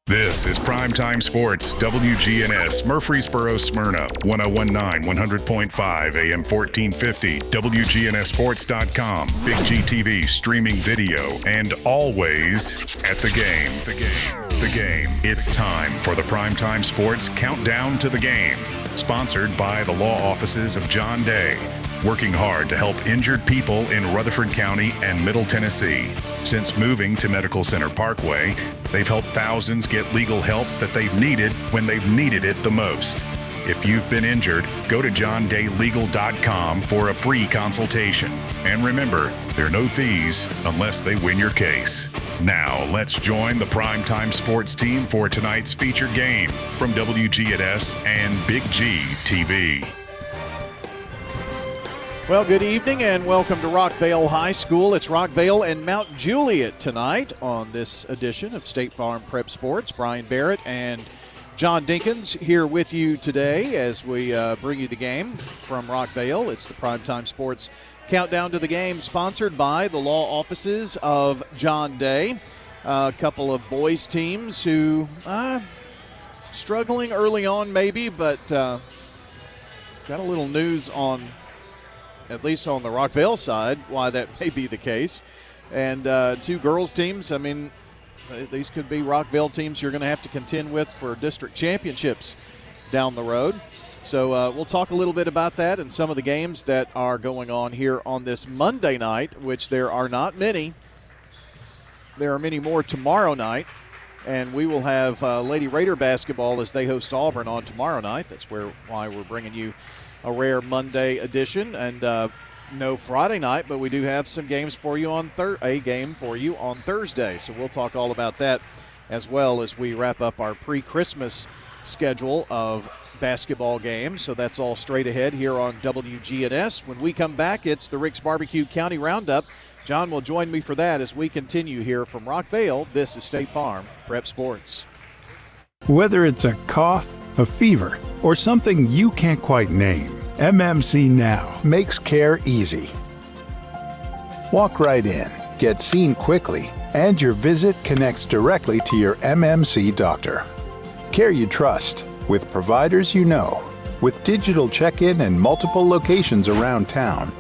This is Primetime Sports, WGNS, Murfreesboro, Smyrna, 1019, 100.5, AM 1450, WGNSSports.com, Big GTV, streaming video, and always at the game. The game. It's time for the Primetime Sports Countdown to the Game, sponsored by the law offices of John Day, working hard to help injured people in Rutherford County and Middle Tennessee. Since moving to Medical Center Parkway, they've helped thousands get legal help that they've needed when they've needed it the most. If you've been injured, go to johndaylegal.com for a free consultation. And remember, there are no fees unless they win your case. Now, let's join the Primetime Sports team for tonight's featured game from WGNS and Big G TV. Well, good evening and welcome to Rockvale High School. It's Rockvale and Mount Juliet tonight on this edition of State Farm Prep Sports. Brian Barrett and John Dinkins here with you today as we bring you the game from Rockvale. It's the Primetime Sports Countdown to the Game, sponsored by the law offices of John Day. A couple of boys teams who struggling early on maybe, but got a little news on, at least on the Rockvale side, why that may be the case. And two girls teams, I mean, these could be Rockvale teams you're going to have to contend with for district championships down the road. So we'll talk a little bit about that and some of the games that are going on here on this Monday night, which there are not many. There are many more tomorrow night. And we will have Lady Raider basketball as they host Auburn on tomorrow night. That's why we're bringing you a rare Monday edition, and no Friday night, but we do have some games for you on a game for you on Thursday. So we'll talk all about that as well as we wrap up our pre-Christmas schedule of basketball games. So that's all straight ahead here on WGNS. When we come back, it's the Rick's Barbecue County Roundup. John will join me for that as we continue here from Rockvale. This is State Farm Prep Sports. Whether it's a cough, a fever, or something you can't quite name, MMC Now makes care easy. Walk right in, get seen quickly, and your visit connects directly to your MMC doctor. Care you trust, with providers you know, with digital check-in and multiple locations around town.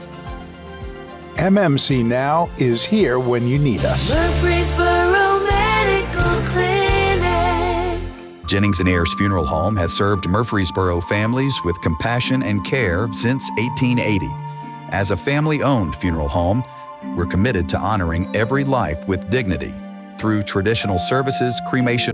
MMC Now is here when you need us. Murfreesboro Medical Clinic. Jennings & Ayers Funeral Home has served Murfreesboro families with compassion and care since 1880. As a family-owned funeral home, we're committed to honoring every life with dignity through traditional services, cremation.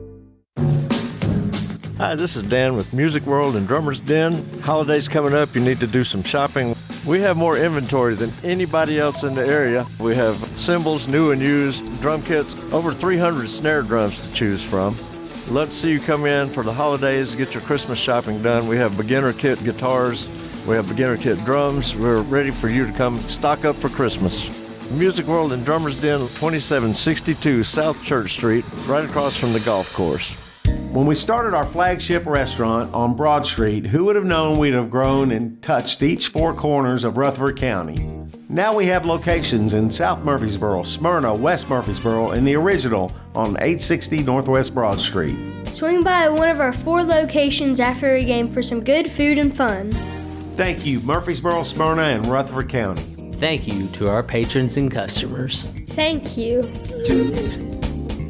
Hi, this is Dan with Music World and Drummers Den. Holidays coming up, you need to do some shopping. We have more inventory than anybody else in the area. We have cymbals, new and used, drum kits, over 300 snare drums to choose from. Love to see you come in for the holidays, get your Christmas shopping done. We have beginner kit guitars, we have beginner kit drums. We're ready for you to come stock up for Christmas. Music World and Drummers Den, 2762 South Church Street, right across from the golf course. When we started our flagship restaurant on Broad Street, who would have known we'd have grown and touched each four corners of Rutherford County? Now we have locations in South Murfreesboro, Smyrna, West Murfreesboro, and the original on 860 Northwest Broad Street. Swing by one of our 4 locations after a game for some good food and fun. Thank you, Murfreesboro, Smyrna, and Rutherford County. Thank you to our patrons and customers. Thank you.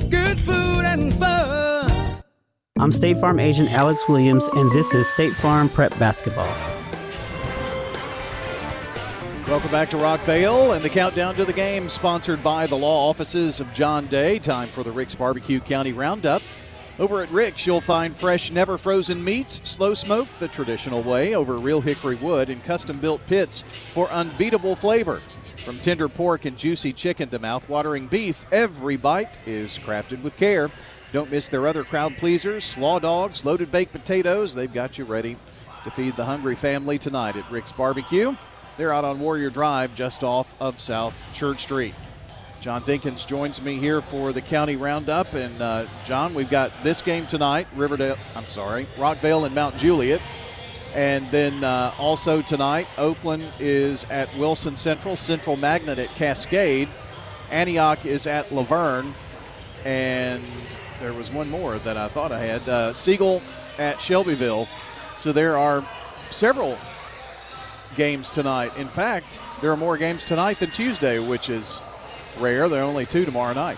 Good food and fun. I'm State Farm agent Alex Williams, and this is State Farm Prep Basketball. Welcome back to Rockvale and the countdown to the game, sponsored by the law offices of John Day. Time for the Rick's Barbecue County Roundup. Over at Rick's, you'll find fresh, never frozen meats, slow smoked the traditional way over real hickory wood, and custom-built pits for unbeatable flavor. From tender pork and juicy chicken to mouth-watering beef, every bite is crafted with care. Don't miss their other crowd pleasers, slaw dogs, loaded baked potatoes. They've got you ready to feed the hungry family tonight at Rick's Barbecue. They're out on Warrior Drive just off of South Church Street. John Dinkins joins me here for the County Roundup. And, John, we've got this game tonight, Rockvale and Mount Juliet. And then also tonight, Oakland is at Wilson Central, Central Magnet at Cascade. Antioch is at Laverne. and there was one more that I thought I had. Siegel at Shelbyville. So there are several games tonight. In fact, there are more games tonight than Tuesday, which is rare. There are only 2 tomorrow night.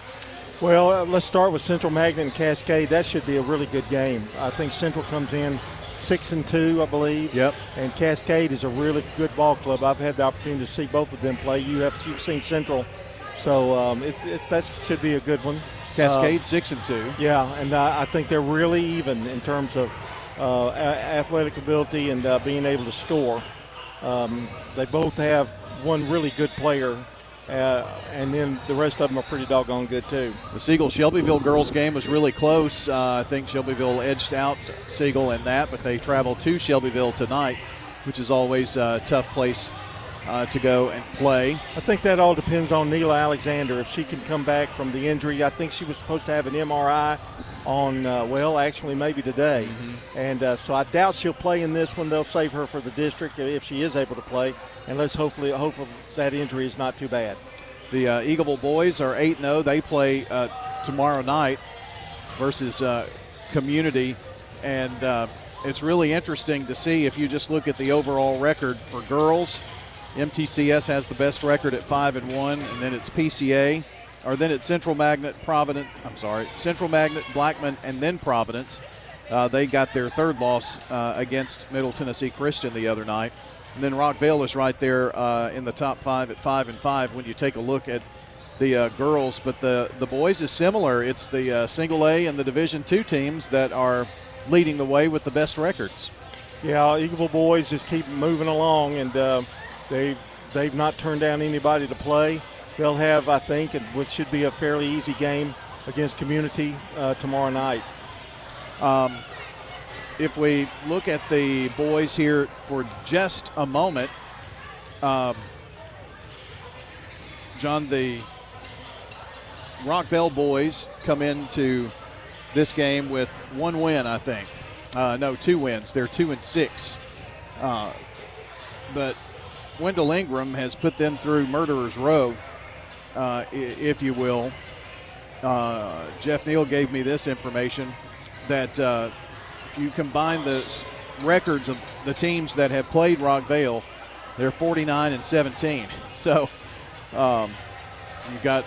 Well, let's start with Central Magnet and Cascade. That should be a really good game. I think Central comes in 6-2, I believe. Yep. And Cascade is a really good ball club. I've had the opportunity to see both of them play. You've seen Central, so that should be a good one. Cascade 6-2. Yeah, and I think they're really even in terms of athletic ability and being able to score. They both have one really good player. And then the rest of them are pretty doggone good, too. The Siegel-Shelbyville girls game was really close. I think Shelbyville edged out Siegel in that, but they travel to Shelbyville tonight, which is always a tough place to go and play. I think that all depends on Neela Alexander. If she can come back from the injury, I think she was supposed to have an MRI on, actually maybe today. Mm-hmm. And so I doubt she'll play in this one. They'll save her for the district if she is able to play. And let's hope that injury is not too bad. The Eagleville boys are 8-0. They play tomorrow night versus Community. And it's really interesting to see if you just look at the overall record for girls. MTCS has the best record at 5-1, and then it's PCA. Or then it's Central Magnet, Blackman, and then Providence. They got their third loss against Middle Tennessee Christian the other night. And then Rockvale is right there in the top 5 at 5-5 when you take a look at the girls. But the boys is similar. It's the Single A and the Division II teams that are leading the way with the best records. Yeah, Eagleville boys just keep moving along, and they've not turned down anybody to play. They'll have, I think, which should be a fairly easy game against Community tomorrow night. If we look at the boys here for just a moment, John, the Rockvale boys come into this game with 1 win, I think. No, 2 wins. They're 2-6. But Wendell Ingram has put them through Murderer's Row, if you will. Jeff Neal gave me this information that if you combine the records of the teams that have played Rockvale, they're 49-17. So you've got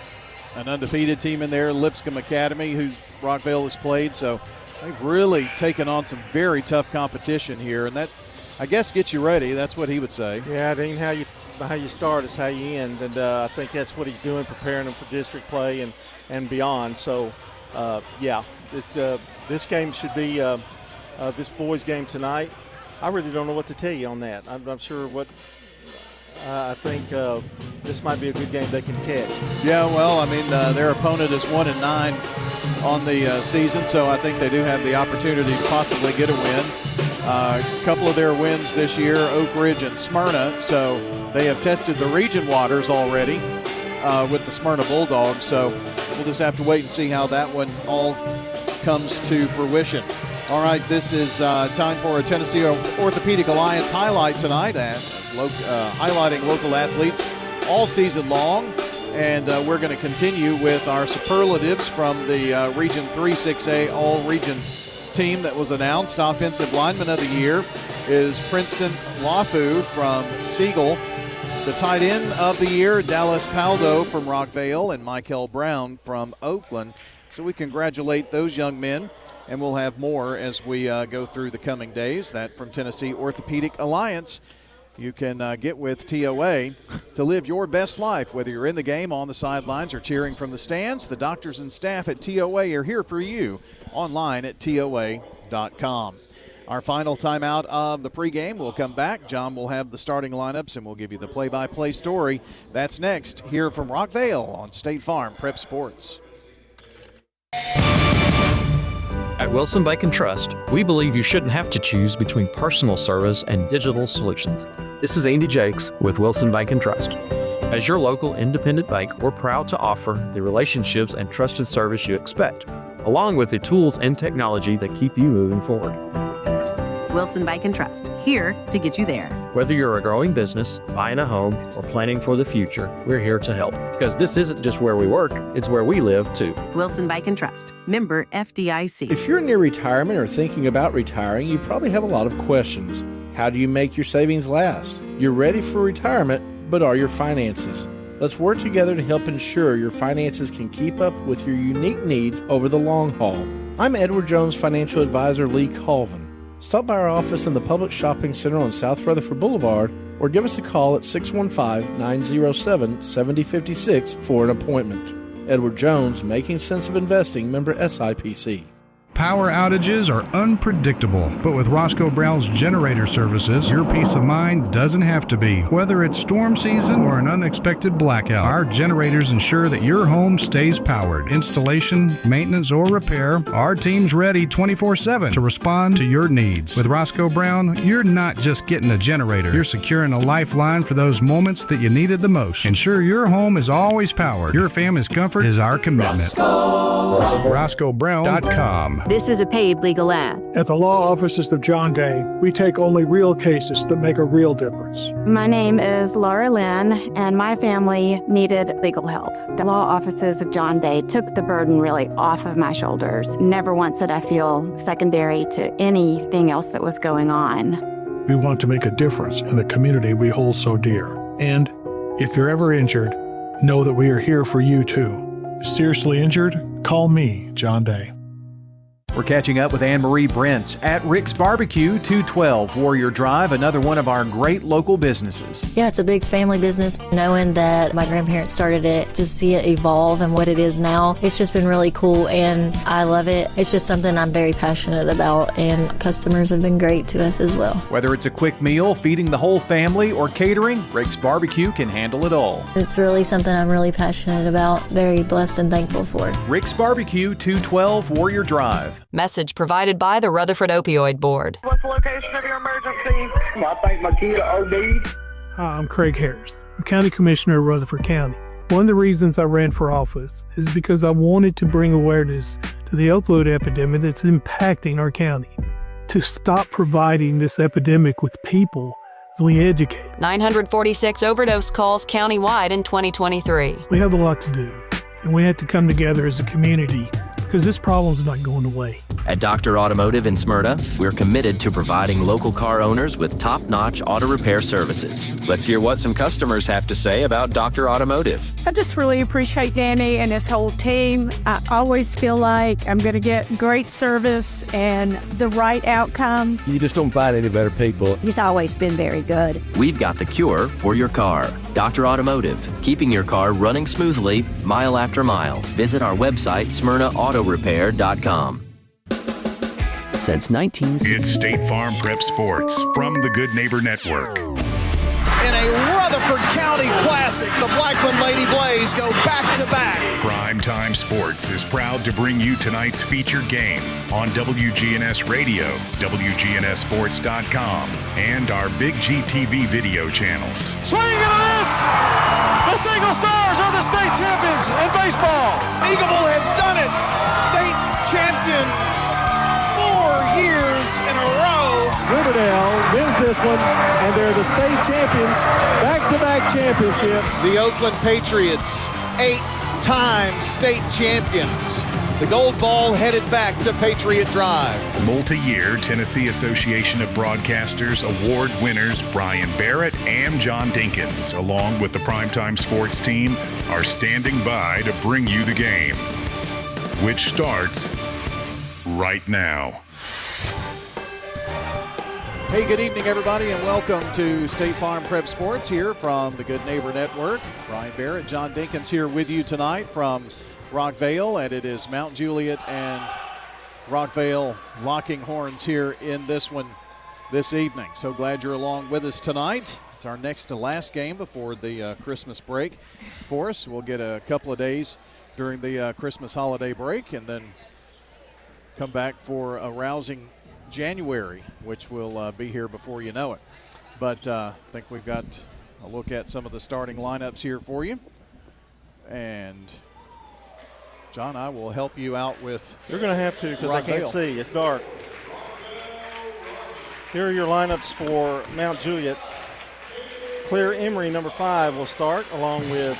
an undefeated team in there, Lipscomb Academy, who's Rockvale has played. So they've really taken on some very tough competition here, and that, I guess, gets you ready. That's what he would say. Yeah, it ain't how you start, it's how you end, and I think that's what he's doing, preparing them for district play and beyond. So, this game should be this boys' game tonight. I really don't know what to tell you on that. I'm sure what I think this might be a good game they can catch. Yeah, well, I mean, their opponent is 1-9 on the season, so I think they do have the opportunity to possibly get a win. A couple of their wins this year, Oak Ridge and Smyrna, so they have tested the region waters already with the Smyrna Bulldogs, so we'll just have to wait and see how that one all comes to fruition. All right, this is time for a Tennessee Orthopedic Alliance highlight tonight, highlighting local athletes all season long. And we're going to continue with our superlatives from the Region 3-6A All-Region team that was announced. Offensive Lineman of the Year is Princeton Wafu from Siegel. The tight end of the year, Dallas Paldo from Rockvale, and Michael Brown from Oakland. So we congratulate those young men, and we'll have more as we go through the coming days. That from Tennessee Orthopedic Alliance. You can get with TOA to live your best life, whether you're in the game, on the sidelines, or cheering from the stands. The doctors and staff at TOA are here for you online at TOA.com. Our final timeout of the pregame. We'll come back. John will have the starting lineups, and we'll give you the play-by-play story. That's next here from Rockvale on State Farm Prep Sports. At Wilson Bank & Trust, we believe you shouldn't have to choose between personal service and digital solutions. This is Andy Jakes with Wilson Bank & Trust. As your local independent bank, we're proud to offer the relationships and trusted service you expect, along with the tools and technology that keep you moving forward. Wilson Bike and Trust, here to get you there. Whether you're a growing business, buying a home, or planning for the future, we're here to help. Because this isn't just where we work, it's where we live too. Wilson Bike and Trust, member FDIC. If you're near retirement or thinking about retiring, you probably have a lot of questions. How do you make your savings last? You're ready for retirement, but are your finances? Let's work together to help ensure your finances can keep up with your unique needs over the long haul. I'm Edward Jones Financial Advisor Lee Colvin. Stop by our office in the Public Shopping Center on South Rutherford Boulevard or give us a call at 615-907-7056 for an appointment. Edward Jones, Making Sense of Investing, member SIPC. Power outages are unpredictable, but with Roscoe Brown's generator services, your peace of mind doesn't have to be. Whether it's storm season or an unexpected blackout, our generators ensure that your home stays powered. Installation, maintenance, or repair, our team's ready 24/7 to respond to your needs. With Roscoe Brown, you're not just getting a generator, you're securing a lifeline for those moments that you needed the most. Ensure your home is always powered. Your family's comfort is our commitment. RoscoeBrown.com. This is a paid legal ad. At the law offices of John Day, we take only real cases that make a real difference. My name is Laura Lynn, and my family needed legal help. The law offices of John Day took the burden really off of my shoulders. Never once did I feel secondary to anything else that was going on. We want to make a difference in the community we hold so dear. And if you're ever injured, know that we are here for you too. Seriously injured? Call me, John Day. We're catching up with Anne-Marie Brents at Rick's Barbecue, 212 Warrior Drive, another one of our great local businesses. Yeah, it's a big family business. Knowing that my grandparents started it, to see it evolve and what it is now, it's just been really cool and I love it. It's just something I'm very passionate about, and customers have been great to us as well. Whether it's a quick meal, feeding the whole family, or catering, Rick's Barbecue can handle it all. It's really something I'm really passionate about, very blessed and thankful for. Rick's Barbecue, 212 Warrior Drive. Message provided by the Rutherford Opioid Board. What's the location of your emergency? I think my kid OD'd. Hi, I'm Craig Harris. I'm County Commissioner of Rutherford County. One of the reasons I ran for office is because I wanted to bring awareness to the opioid epidemic that's impacting our county. To stop providing this epidemic with people as we educate. 946 overdose calls countywide in 2023. We have a lot to do, and we have to come together as a community, because this problem's not going away. At Dr. Automotive in Smyrna, we're committed to providing local car owners with top-notch auto repair services. Let's hear what some customers have to say about Dr. Automotive. I just really appreciate Danny and his whole team. I always feel like I'm going to get great service and the right outcome. You just don't find any better people. He's always been very good. We've got the cure for your car. Dr. Automotive, keeping your car running smoothly, mile after mile. Visit our website, SmyrnaAutoRepair.com. Since 1960. It's State Farm Prep Sports from the Good Neighbor Network. In a Rutherford County Classic, the Blackman Lady Blaze go back-to-back. Primetime Sports is proud to bring you tonight's featured game on WGNS Radio, WGNSSports.com, and our Big G TV video channels. Swing and a miss! The Single Stars are the state champions in baseball. Eagleville has done it. State champions 4 years in a row. Riverdale wins this one, and they're the state champions, back-to-back championships. The Oakland Patriots, 8-time state champions. The gold ball headed back to Patriot Drive. Multi-year Tennessee Association of Broadcasters award winners Brian Barrett and John Dinkins, along with the Primetime Sports team, are standing by to bring you the game, which starts right now. Hey, good evening, everybody, and welcome to State Farm Prep Sports here from the Good Neighbor Network. Brian Barrett, John Dinkins here with you tonight from Rockvale, and it is Mount Juliet and Rockvale locking horns here in this one this evening. So glad you're along with us tonight. It's our next to last game before the Christmas break for us. We'll get a couple of days during the Christmas holiday break and then come back for a rousing January, which will be here before you know it. But I think we've got a look at some of the starting lineups here for you. And John, I will help you out with. You're going to have to, because I can't see. It's dark. Here are your lineups for Mount Juliet. Claire Emery, number 5, will start, along with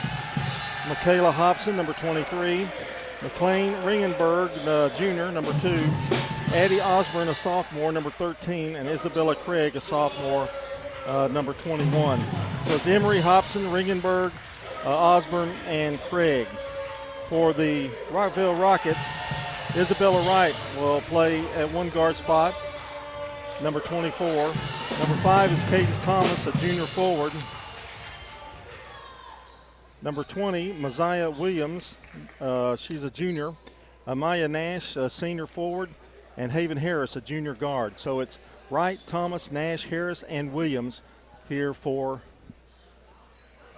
Michaela Hobson, number 23, McLean Ringenberg, the junior, number 2, Addie Osborne, a sophomore, number 13, and Isabella Craig, a sophomore, number 21. So it's Emery, Hobson, Ringenberg, Osborne, and Craig. For the Rockvale Rockets, Isabella Wright will play at one guard spot, number 24. Number 5 is Cadence Thomas, a junior forward. Number 20, Messiah Williams, she's a junior. Amaya Nash, a senior forward, and Haven Harris, a junior guard. So it's Wright, Thomas, Nash, Harris, and Williams here for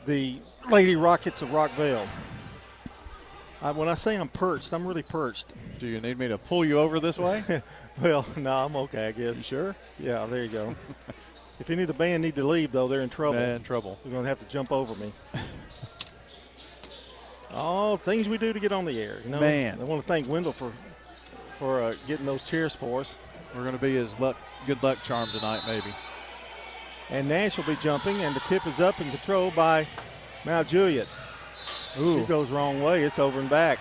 the Lady Rockets of Rockvale. When I say I'm perched, I'm really perched. Do you need me to pull you over this way? Well, no, I'm okay, I guess. You sure? Yeah, there you go. If any of the band need to leave, though, they're in trouble. They're in trouble. They're going to have to jump over me. All things we do to get on the air. You know? Man. I want to thank Wendell for getting those chairs for us. We're going to be his good luck charm tonight, maybe. And Nash will be jumping, and the tip is up and controlled by Mount Juliet. Ooh. She goes wrong way. It's over and back.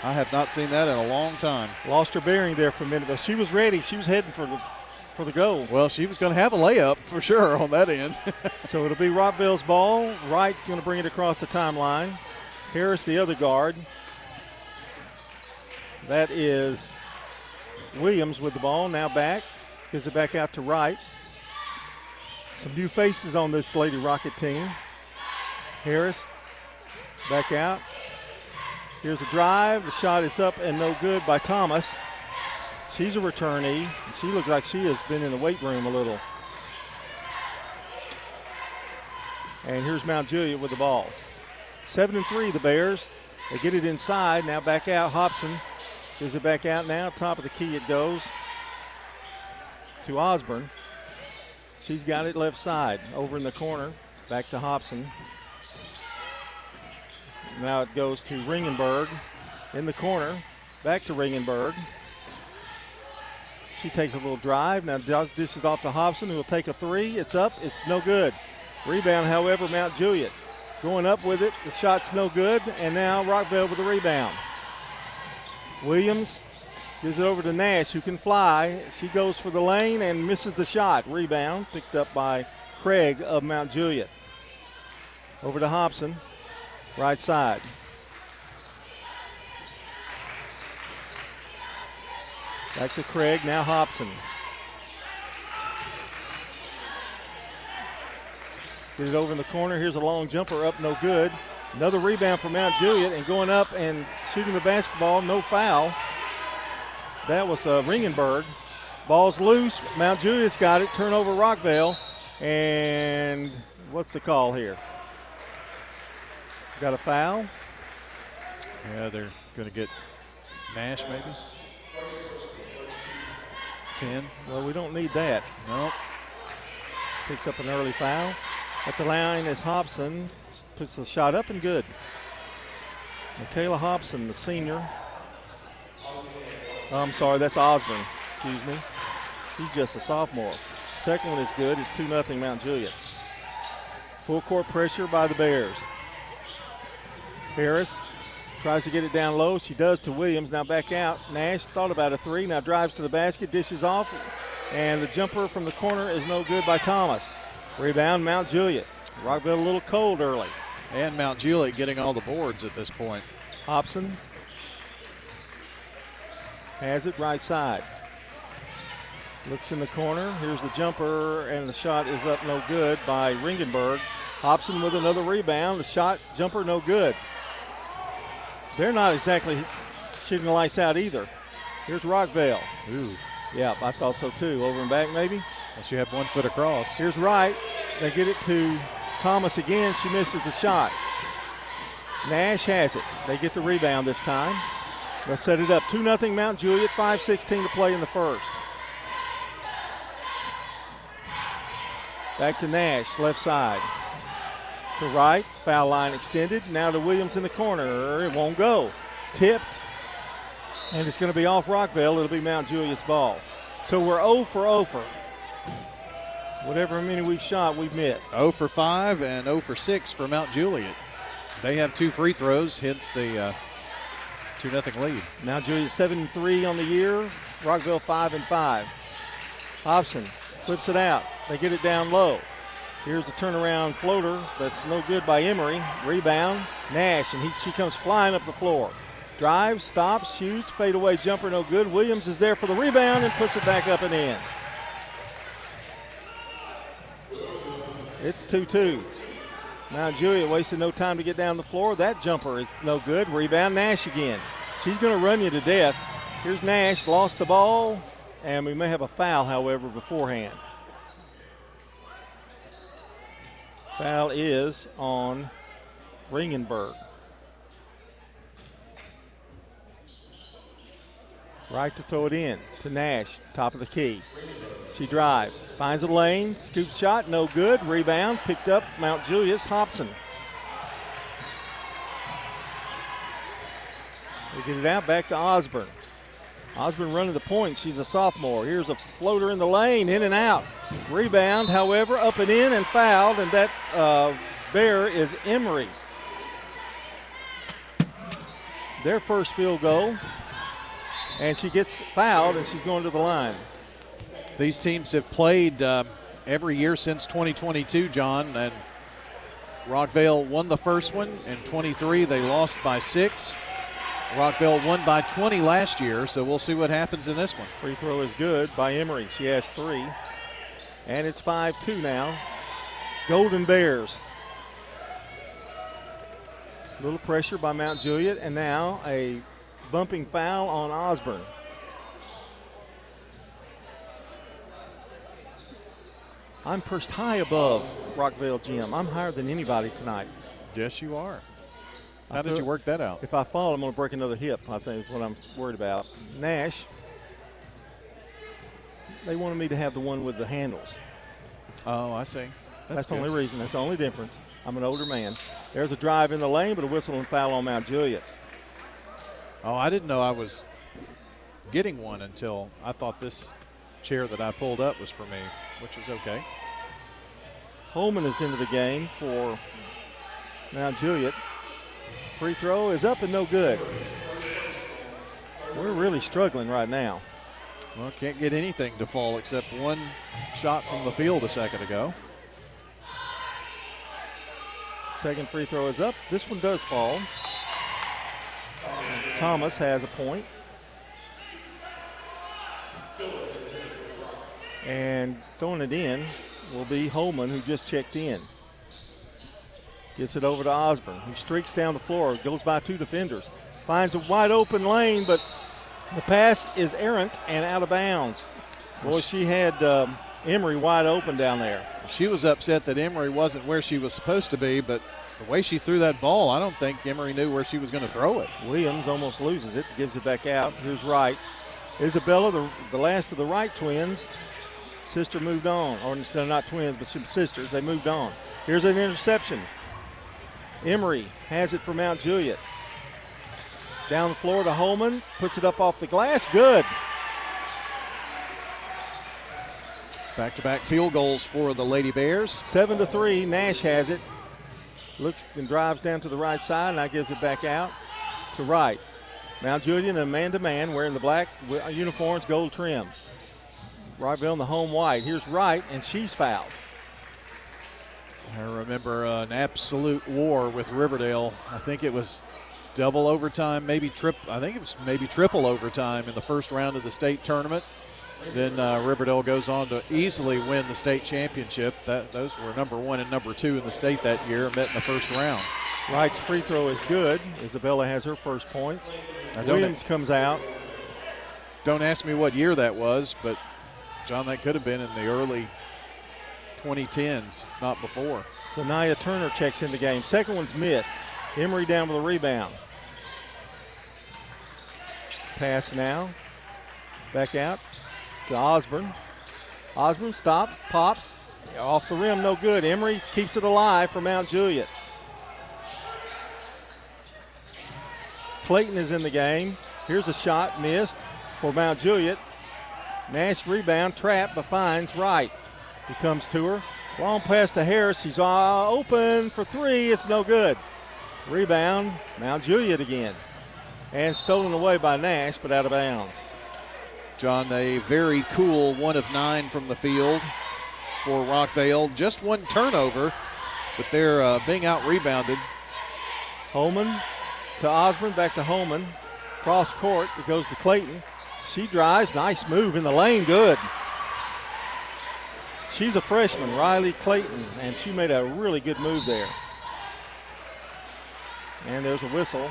I have not seen that in a long time. Lost her bearing there for a minute, but she was ready. She was heading for the goal. Well, she was going to have a layup for sure on that end. So it'll be Rockvale's ball. Wright's going to bring it across the timeline. Harris, the other guard. That is Williams with the ball. Now back. Gives it back out to Wright. Some new faces on this Lady Rocket team. Harris back out. Here's a drive. The shot is up and no good by Thomas. She's a returnee. She looks like she has been in the weight room a little. And here's Mount Juliet with the ball. 7-3, the Bears. They get it inside. Now back out. Hobson gives it back out now. Top of the key it goes to Osborne. She's got it left side. Over in the corner. Back to Hobson. Now it goes to Ringenberg in the corner. Back to Ringenberg. She takes a little drive. Now this is off to Hobson, who will take a 3. It's up. It's no good. Rebound, however, Mount Juliet. Going up with it. The shot's no good. And now Rockvale with the rebound. Williams gives it over to Nash, who can fly. She goes for the lane and misses the shot. Rebound picked up by Craig of Mount Juliet. Over to Hobson. Right side. Back to Craig, now Hobson. Get it over in the corner. Here's a long jumper up, no good. Another rebound for Mount Juliet, and going up and shooting the basketball, no foul. That was Ringenberg. Ball's loose. Mount Juliet's got it. Turnover Rockvale. And what's the call here? Got a foul? Yeah, they're going to get Nash maybe. 10. Well, we don't need that. Nope. Picks up an early foul. At the line is Hobson. Puts the shot up and good. Michaela Hobson, the senior. I'm sorry, that's Osborne. Excuse me. He's just a sophomore. Second one is good. It's 2-0 Mount Juliet. Full court pressure by the Bears. Harris tries to get it down low. She does to Williams. Now back out. Nash thought about a 3. Now drives to the basket. Dishes off. And the jumper from the corner is no good by Thomas. Rebound, Mount Juliet. Rockville a little cold early. And Mount Juliet getting all the boards at this point. Hobson has it right side. Looks in the corner. Here's the jumper, and the shot is up no good by Ringenberg. Hobson with another rebound. The shot, jumper, no good. They're not exactly shooting the lights out either. Here's Rockvale. Ooh. Yeah, I thought so too. Over and back maybe. Well, she had 1 foot across. Here's Wright. They get it to Thomas again. She misses the shot. Nash has it. They get the rebound this time. They'll set it up. 2-0 Mount Juliet. 5:16 to play in the first. Back to Nash, left side. To Wright, foul line extended. Now to Williams in the corner. It won't go. Tipped. And it's going to be off Rockvale. It'll be Mount Juliet's ball. So we're 0 for 0 for. Whatever many we've shot, we've missed. 0 for 5 and 0 for 6 for Mount Juliet. They have 2 free throws, hence the 2-0 lead. Mount Juliet 7-3 on the year. Rockvale 5-5. Hobson flips it out. They get it down low. Here's a turnaround floater that's no good by Emery. Rebound, Nash, and she comes flying up the floor. Drives, stops, shoots, fadeaway jumper, no good. Williams is there for the rebound and puts it back up and in. It's 2-2. Mount Juliet wasted no time to get down the floor. That jumper is no good. Rebound, Nash again. She's going to run you to death. Here's Nash, lost the ball, and we may have a foul, however, beforehand. Foul is on Ringenberg. Right to throw it in to Nash, top of the key. She drives, finds a lane, scoop shot, no good. Rebound, picked up Mount Juliet's Hobson. They get it out back to Osborne. Osborne running the point. She's a sophomore. Here's a floater in the lane, in and out. Rebound, however, up and in and fouled, and that bear is Emery. Their first field goal, and she gets fouled, and she's going to the line. These teams have played every year since 2022, John, and Rockvale won the first one. In 23, they lost by 6. Rockvale won by 20 last year, so we'll see what happens in this one. Free throw is good by Emery. She has 3. And it's 5-2 now. Golden Bears. A little pressure by Mount Juliet, and now a bumping foul on Osborne. I'm perched high above Rockvale Gym. I'm higher than anybody tonight. Yes, you are. How did you work that out? If I fall, I'm going to break another hip, I think is what I'm worried about. Nash, they wanted me to have the one with the handles. Oh, I see. That's the only reason. That's the only difference. I'm an older man. There's a drive in the lane, but a whistle and foul on Mount Juliet. Oh, I didn't know I was getting one until I thought this chair that I pulled up was for me, which is okay. Holman is into the game for Mount Juliet. Free throw is up and no good. We're really struggling right now. Well, can't get anything to fall except one shot from the field a second ago. Second free throw is up. This one does fall. Thomas has a point. And throwing it in will be Holman, who just checked in. Gets it over to Osborne, who streaks down the floor, goes by 2 defenders. Finds a wide open lane, but the pass is errant and out of bounds. Boy, she had Emery wide open down there. She was upset that Emery wasn't where she was supposed to be, but the way she threw that ball, I don't think Emery knew where she was going to throw it. Williams almost loses it, gives it back out. Here's Wright. Isabella, the last of the Wright twins. Sister moved on, or instead of not twins, but some sisters. They moved on. Here's an interception. Emery has it for Mount Juliet. Down the floor to Holman, puts it up off the glass. Good. Back-to-back field goals for the Lady Bears. 7-3. Nash has it. Looks and drives down to the right side, and now gives it back out to Wright. Mount Juliet and man-to-man wearing the black uniforms, gold trim. Rockvale in the home white. Here's Wright, and she's fouled. I remember an absolute war with Riverdale. I think it was double overtime, maybe triple overtime in the first round of the state tournament. Then Riverdale goes on to easily win the state championship. Those were number 1 and number 2 in the state that year, met in the first round. Wright's free throw is good. Isabella has her first points. Williams comes out. Don't ask me what year that was, but John, that could have been in the early 2010s, not before. So Nia Turner checks in the game. Second one's missed. Emery down with a rebound. Pass now. Back out to Osborne. Osborne stops, pops. Off the rim, no good. Emery keeps it alive for Mount Juliet. Clayton is in the game. Here's a shot missed for Mount Juliet. Nash rebound, trap, but finds Wright. He comes to her. Long pass to Harris. He's open for three. It's no good. Rebound, Mount Juliet again. And stolen away by Nash, but out of bounds. John, a very cool 1 of 9 from the field for Rockvale. Just one turnover, but they're being out-rebounded. Holman to Osborne, back to Holman. Cross court, it goes to Clayton. She drives, nice move in the lane, good. She's a freshman, Riley Clayton, and she made a really good move there. And there's a whistle.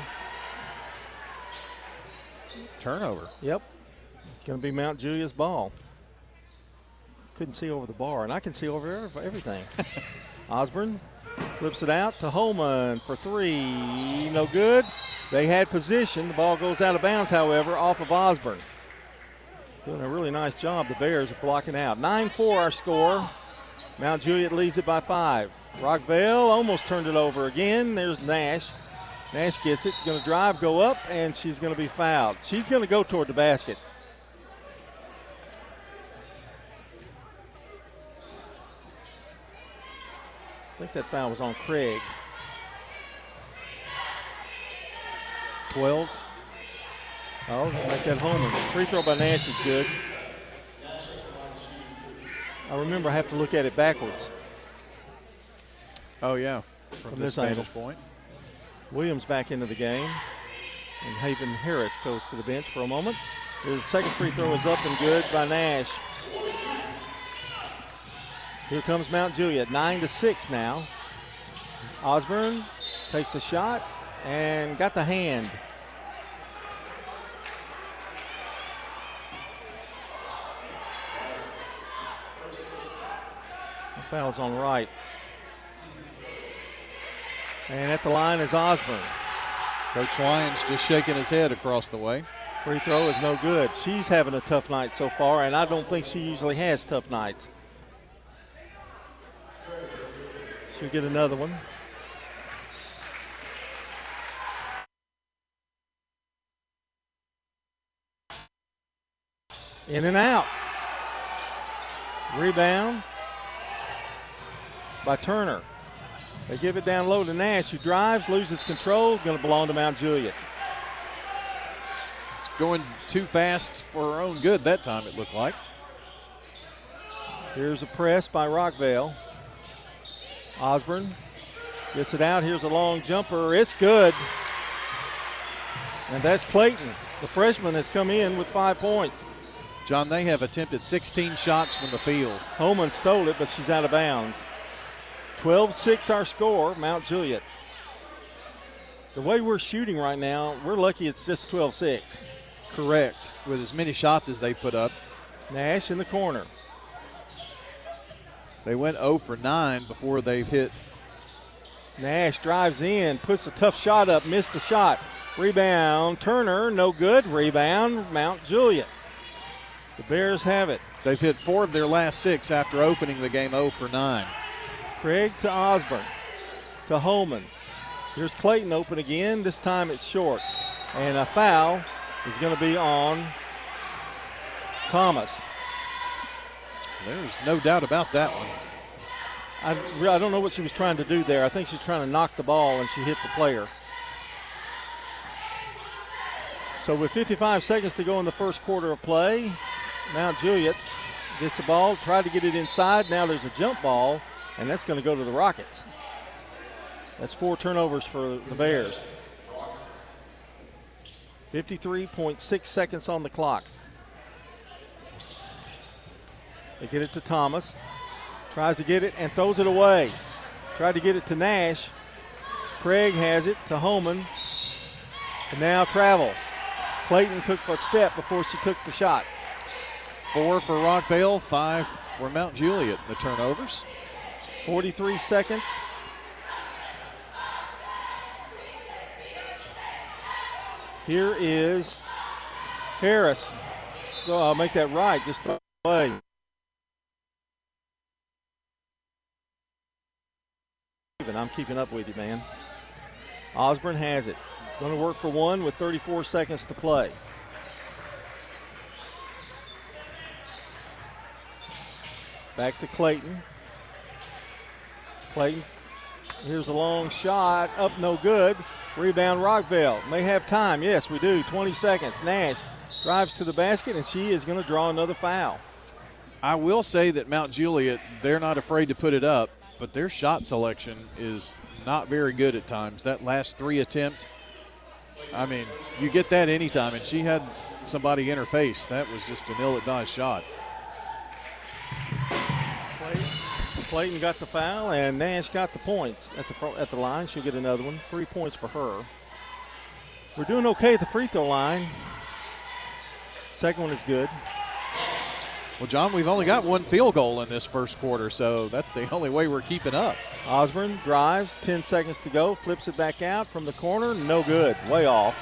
Turnover. Yep. It's going to be Mount Juliet's ball. Couldn't see over the bar, and I can see over everything. Osborne flips it out to Holman for three. No good. They had position. The ball goes out of bounds, however, off of Osborne. Doing a really nice job. The Bears are blocking out. 9-4 our score. Mount Juliet leads it by 5. Rockvale almost turned it over again. There's Nash. Nash gets it. She's going to drive, go up, and she's going to be fouled. She's going to go toward the basket. I think that foul was on Craig. 12. Oh, make that Holman. Free throw by Nash is good. I remember I have to look at it backwards. Oh, yeah. From this vantage point. Williams back into the game. And Haven Harris goes to the bench for a moment. The second free throw is up and good by Nash. Here comes Mount Juliet, 9-6 now. Osborne takes a shot and got the hand. The foul's on Wright. And at the line is Osborne. Coach Lyons just shaking his head across the way. Free throw is no good. She's having a tough night so far, and I don't think she usually has tough nights. She'll get another one. In and out. Rebound by Turner. They give it down low to Nash, who drives, loses control. It's going to belong to Mount Juliet. It's going too fast for her own good that time, it looked like. Here's a press by Rockvale. Osborne gets it out. Here's a long jumper. It's good. And that's Clayton, the freshman that's come in with 5 points. John, they have attempted 16 shots from the field. Holman stole it, but she's out of bounds. 12-6 our score, Mount Juliet. The way we're shooting right now, we're lucky it's just 12-6. Correct, with as many shots as they put up. Nash in the corner. They went 0 for 9 before they've hit. Nash drives in, puts a tough shot up, missed the shot. Rebound, Turner, no good. Rebound, Mount Juliet. The Bears have it. They've hit 4 of their last 6 after opening the game 0 for 9. Craig to Osborne, to Holman. Here's Clayton open again. This time it's short. And a foul is going to be on Thomas. There's no doubt about that one. I don't know what she was trying to do there. I think she's trying to knock the ball and she hit the player. So with 55 seconds to go in the first quarter of play, Mount Juliet gets the ball, tried to get it inside. Now there's a jump ball, and that's going to go to the Rockets. That's 4 turnovers for the Bears. 53.6 seconds on the clock. They get it to Thomas. Tries to get it and throws it away. Tried to get it to Nash. Craig has it to Holman. And now travel. Clayton took a step before she took the shot. 4 for Rockvale, 5 for Mount Juliet. The turnovers. 43 seconds. Here is Harris. So I'll make that right. Just throw it away. I'm keeping up with you, man. Osborne has it. Going to work for one with 34 seconds to play. Back to Clayton. Clayton, here's a long shot. Up, no good. Rebound, Rockvale. May have time. Yes, we do. 20 seconds. Nash drives to the basket, and she is going to draw another foul. I will say that Mount Juliet, they're not afraid to put it up, but their shot selection is not very good at times. That last 3 attempt, I mean, you get that anytime, and she had somebody in her face. That was just an ill-advised shot. Clayton got the foul, and Nash got the points at the line. She'll get another one. 3 points for her. We're doing okay at the free throw line. Second one is good. Well, John, we've only got 1 field goal in this first quarter, so that's the only way we're keeping up. Osborne drives, 10 seconds to go, flips it back out from the corner. No good, way off.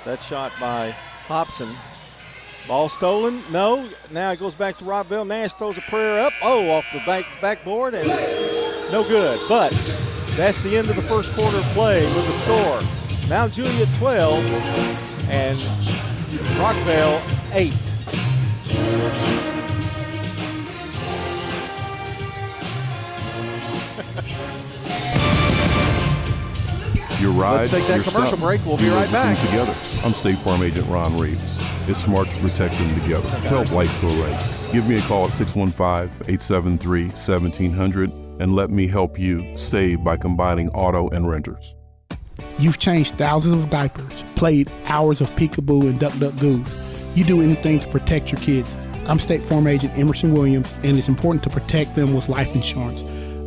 That shot by Hobson. Ball stolen, no. Now it goes back to Rockvale. Nash throws a prayer up. Oh, off the backboard, and it's no good. But that's the end of the first quarter of play with the score. Mount Juliet 12 and Rockvale 8. Your ride, Let's take that your commercial stuff, break. We'll be do right back. everything together. I'm State Farm Agent Ron Reeves. It's smart to protect them together. Tell life go right. Give me a call at 615-873-1700 and let me help you save by combining auto and renters. You've changed thousands of diapers, played hours of peekaboo and duck duck goose. You do anything to protect your kids. I'm State Farm Agent Emerson Williams, and it's important to protect them with life insurance.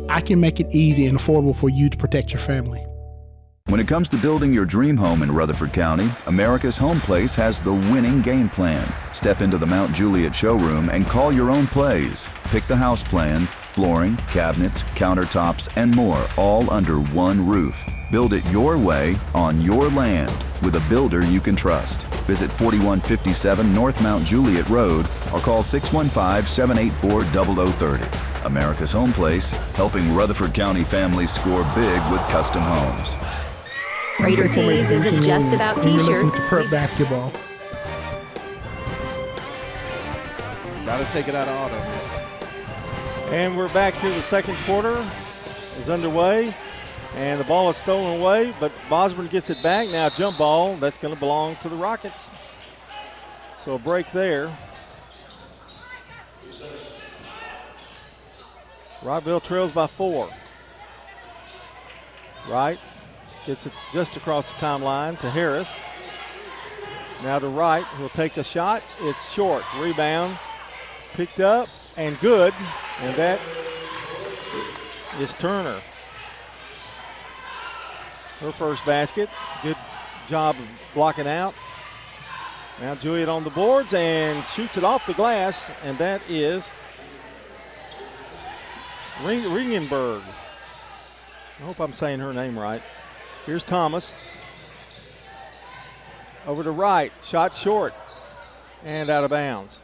I can make it easy and affordable for you to protect your family. When it comes to building your dream home in Rutherford County, America's Home Place has the winning game plan. Step into the Mount Juliet showroom and call your own plays. Pick the house plan, flooring, cabinets, countertops, and more, all under one roof. Build it your way on your land with a builder you can trust. Visit 4157 North Mount Juliet Road or call 615-784-0030. America's Home Place, helping Rutherford County families score big with custom homes. Raider Tees isn't just about t-shirts. Prep basketball. Got to take it out of auto. And we're back here. The second quarter is underway. And the ball is stolen away, but Bosburn gets it back. Now jump ball. That's going to belong to the Rockets. So a break there. Rockville trails by 4. Wright gets it just across the timeline to Harris. Now to Wright, who'll take a shot. It's short. Rebound picked up and good. And that is Turner. Her first basket. Good job of blocking out. Now Juliet on the boards and shoots it off the glass, and that is Ringenberg. I hope I'm saying her name right. Here's Thomas. Over to Wright. Shot short and out of bounds.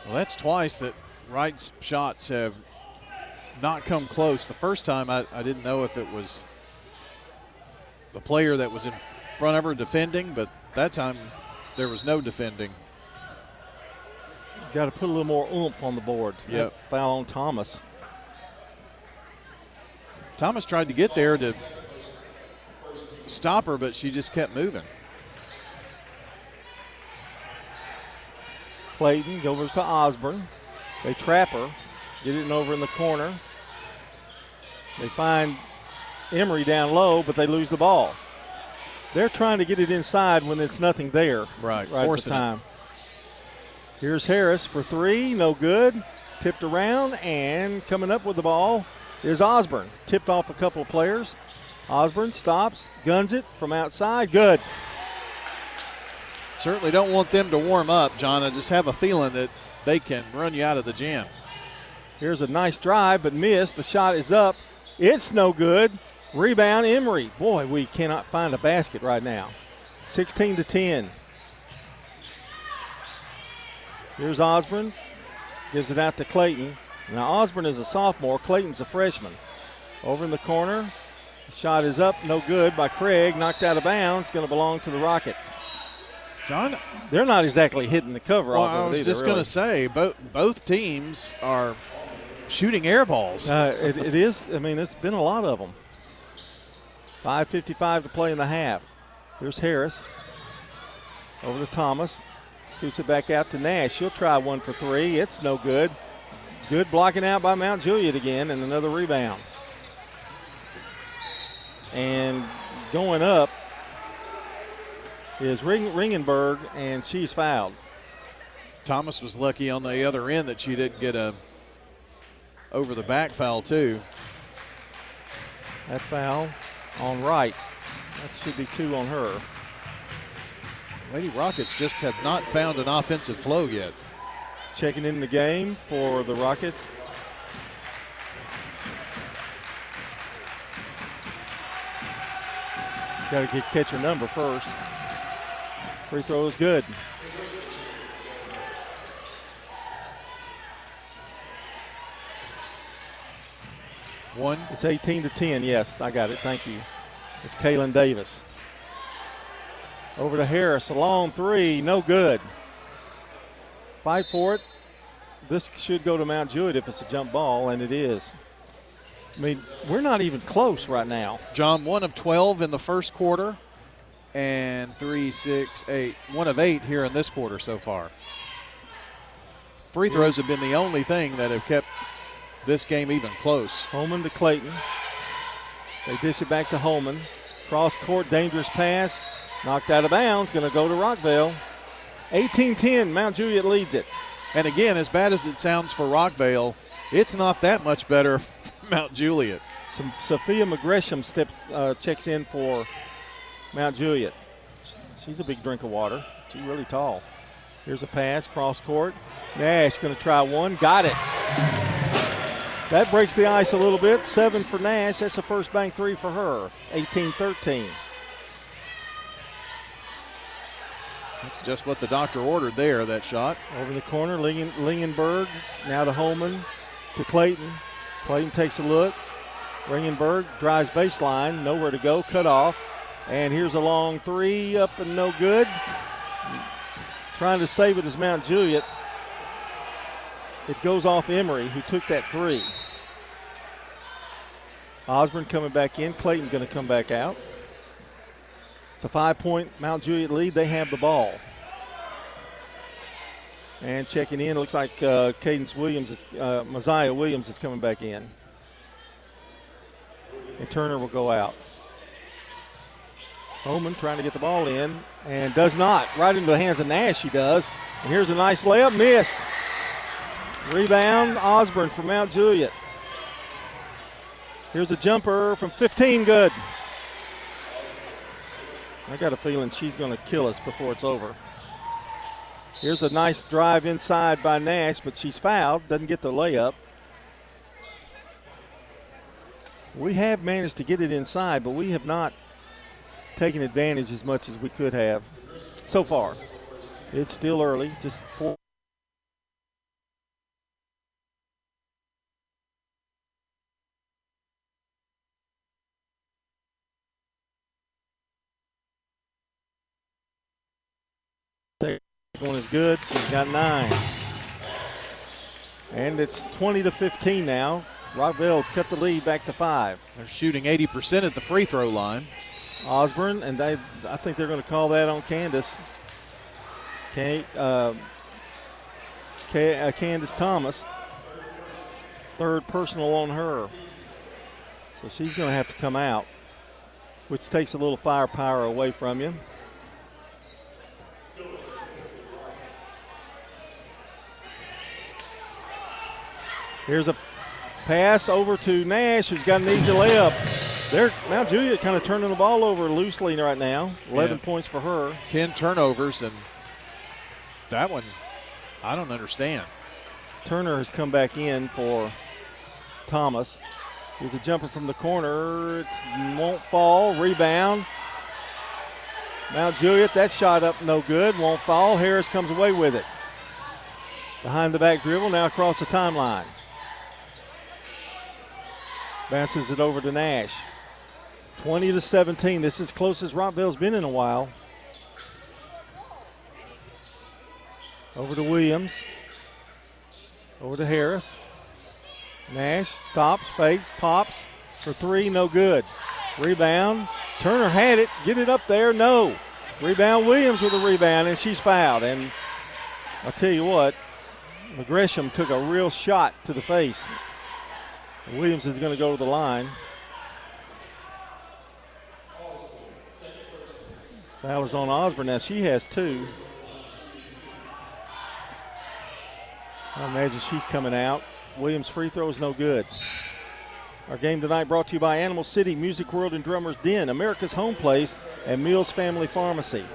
Well, that's twice that Wright's shots have not come close. The first time I didn't know if it was the player that was in front of her defending, but that time there was no defending. Got to put a little more oomph on the board. Yep. Foul on Thomas. Thomas tried to get there to stop her, but she just kept moving. Clayton goes to Osborne. They trap her. Get it over in the corner. They find Emery down low, but they lose the ball. They're trying to get it inside when there's nothing there. Right at the time. Here's Harris for 3, no good. Tipped around, and coming up with the ball is Osborne. Tipped off a couple of players. Osborne stops, guns it from outside, good. Certainly don't want them to warm up, John. I just have a feeling that they can run you out of the gym. Here's a nice drive, but missed. The shot is up. It's no good. Rebound, Emery. Boy, we cannot find a basket right now. 16-10. Here's Osborne. Gives it out to Clayton. Now Osborne is a sophomore. Clayton's a freshman. Over in the corner. The shot is up, no good by Craig. Knocked out of bounds. Going to belong to the Rockets. John, they're not exactly hitting the cover off of it I was either, just going to say, both teams are shooting air balls. It is. I mean, it's been a lot of them. 5:55 to play in the half. Here's Harris. Over to Thomas. Scoots it back out to Nash. She'll try one for three. It's no good. Good blocking out by Mount Juliet again, and another rebound. And going up is Ringenberg, and she's fouled. Thomas was lucky on the other end that she didn't get a over the back foul too. That foul on Wright. That should be 2 on her. Lady Rockets just have not found an offensive flow yet. Checking in the game for the Rockets. Got to catch her number first. Free throw is good. One. It's 18-10. Yes, I got it. Thank you. It's Kaylin Davis. Over to Harris. A long three. No good. Fight for it. This should go to Mount Juliet if it's a jump ball, and it is. I mean, we're not even close right now. John, 1 of 12 in the first quarter, and 3, 6, 8. 1 of 8 here in this quarter so far. Free throws have been the only thing that have kept this game even close. Holman to Clayton. They dish it back to Holman. Cross court, dangerous pass. Knocked out of bounds, going to go to Rockvale. 18-10, Mount Juliet leads it. And again, as bad as it sounds for Rockvale, it's not that much better for Mount Juliet. Sophia McGresham checks in for Mount Juliet. She's a big drink of water. She's really tall. Here's a pass, cross court. Nash going to try one, got it. That breaks the ice a little bit. 7 for Nash. That's the first bank 3 for her. 18-13. That's just what the doctor ordered there, that shot. Over the corner, Lingenberg. Now to Holman, to Clayton. Clayton takes a look. Ringenberg drives baseline. Nowhere to go. Cut off. And here's a long three. Up and no good. Trying to save it is Mount Juliet. It goes off Emery, who took that three. Osborne coming back in. Clayton going to come back out. It's a 5-point Mount Juliet lead. They have the ball. And checking in, looks like Mosiah Williams is coming back in. And Turner will go out. Holman trying to get the ball in and does not. Right into the hands of Nash, she does. And here's a nice layup, missed. Rebound, Osborne for Mount Juliet. Here's a jumper from 15, good. I got a feeling she's going to kill us before it's over. Here's a nice drive inside by Nash, but she's fouled, doesn't get the layup. We have managed to get it inside, but we have not taken advantage as much as we could have so far. It's still early, just 4. One is good. She's got 9. And it's 20-15 now. Rockvale's cut the lead back to 5. They're shooting 80% at the free throw line. Osborne, and I think they're going to call that on Candace. Candace Thomas. Third personal on her. So she's going to have to come out, which takes a little firepower away from you. Here's a pass over to Nash, who's got an easy layup. Mount Juliet kind of turning the ball over loosely right now. 11 points for her. 10 turnovers, and that one, I don't understand. Turner has come back in for Thomas. Here's a jumper from the corner. It won't fall. Rebound. Mount Juliet, that shot up no good. Won't fall. Harris comes away with it. Behind the back dribble, now across the timeline. Bounces it over to Nash. 20-17. This is as close as Rockvale's been in a while. Over to Williams. Over to Harris. Nash stops, fakes, pops for three, no good. Rebound. Turner had it. Get it up there, no. Rebound, Williams with a rebound, and she's fouled. And I'll tell you what, McGresham took a real shot to the face. Williams is going to go to the line. Foul is on Osborne. Now she has two. I imagine she's coming out. Williams' free throw is no good. Our game tonight brought to you by Animal City, Music World and Drummers Den, America's Home Place, and Mills Family Pharmacy.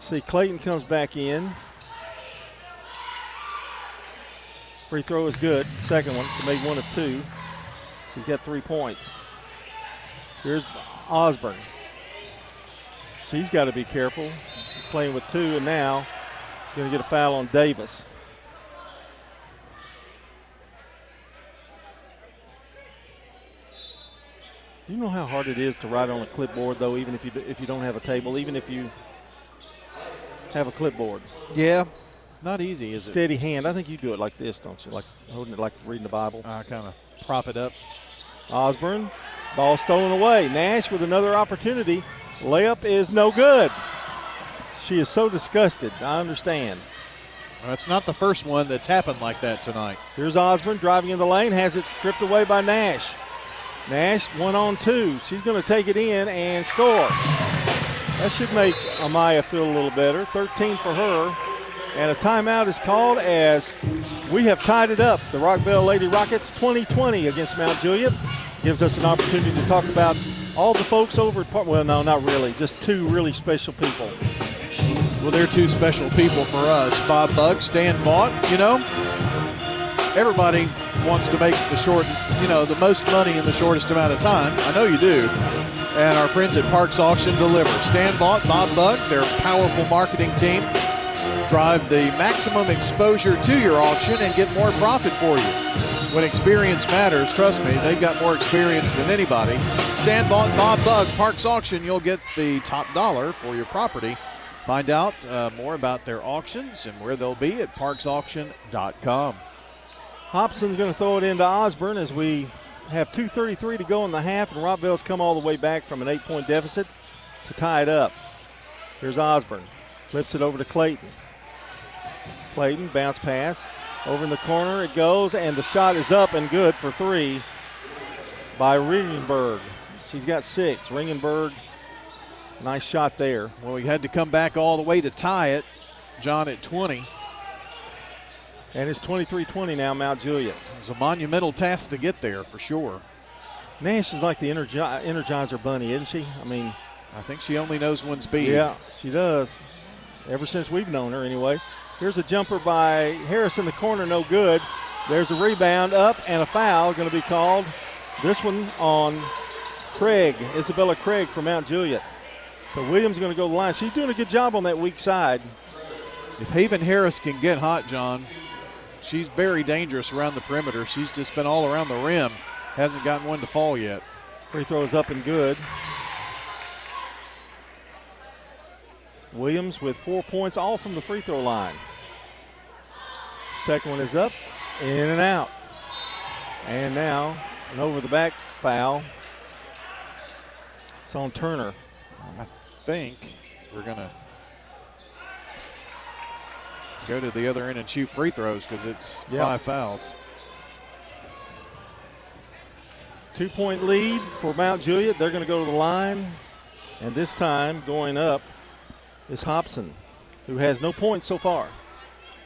See, Clayton comes back in. Free throw is good. Second one. She made one of two. She's got 3 points. Here's Osborne. She's got to be careful. Playing with two, and now going to get a foul on Davis. Do you know how hard it is to write on a clipboard, though, even if you don't have a table, even if you have a clipboard? Yeah, not easy, is it? Steady hand. I think you do it like this, don't you? Like holding it like reading the Bible. I kind of prop it up. Osborne, ball stolen away. Nash with another opportunity. Layup is no good. She is so disgusted. I understand. Well, it's not the first one that's happened like that tonight. Here's Osborne driving in the lane, has it stripped away by Nash. Nash 1-on-2. She's going to take it in and score. That should make Amaya feel a little better. 13 for her. And a timeout is called as we have tied it up. The Rockvale Lady Rockets 20-20 against Mount Juliet. Gives us an opportunity to talk about all the folks over at well, no, not really. Just two really special people. Well, they're two special people for us. Bob Bugg, Stan Vaught, everybody wants to make the most money in the shortest amount of time. I know you do. And our friends at Parks Auction deliver. Stan Vaught, Bob Bugg, their powerful marketing team, drive the maximum exposure to your auction and get more profit for you. When experience matters, trust me, they've got more experience than anybody. Stan Vaught, Bob Bugg, Parks Auction, you'll get the top dollar for your property. Find out more about their auctions and where they'll be at parksauction.com. Hobson's going to throw it into Osborne as we have 2:33 to go in the half, and Rockvale's come all the way back from an 8-point deficit to tie it up. Here's Osborne. Flips it over to Clayton. Clayton, bounce pass. Over in the corner it goes, and the shot is up and good for three by Ringenberg. She's got 6. Ringenberg, nice shot there. Well, we had to come back all the way to tie it, John, at 20. And it's 23-20 now, Mount Juliet. It's a monumental task to get there, for sure. Nash is like the Energizer Bunny, isn't she? I think she only knows one speed. Yeah, she does. Ever since we've known her, anyway. Here's a jumper by Harris in the corner, no good. There's a rebound up and a foul going to be called. This one on Craig, Isabella Craig from Mount Juliet. So Williams going to go to the line. She's doing a good job on that weak side. If Haven Harris can get hot, John, she's very dangerous around the perimeter. She's just been all around the rim. Hasn't gotten one to fall yet. Free throw is up and good. Williams with 4 points, all from the free throw line. Second one is up, in and out. And now an over the back foul. It's on Turner. I think we're going to go to the other end and shoot free throws because it's 5 fouls. 2-point lead for Mount Juliet. They're going to go to the line. And this time going up is Hobson, who has no points so far.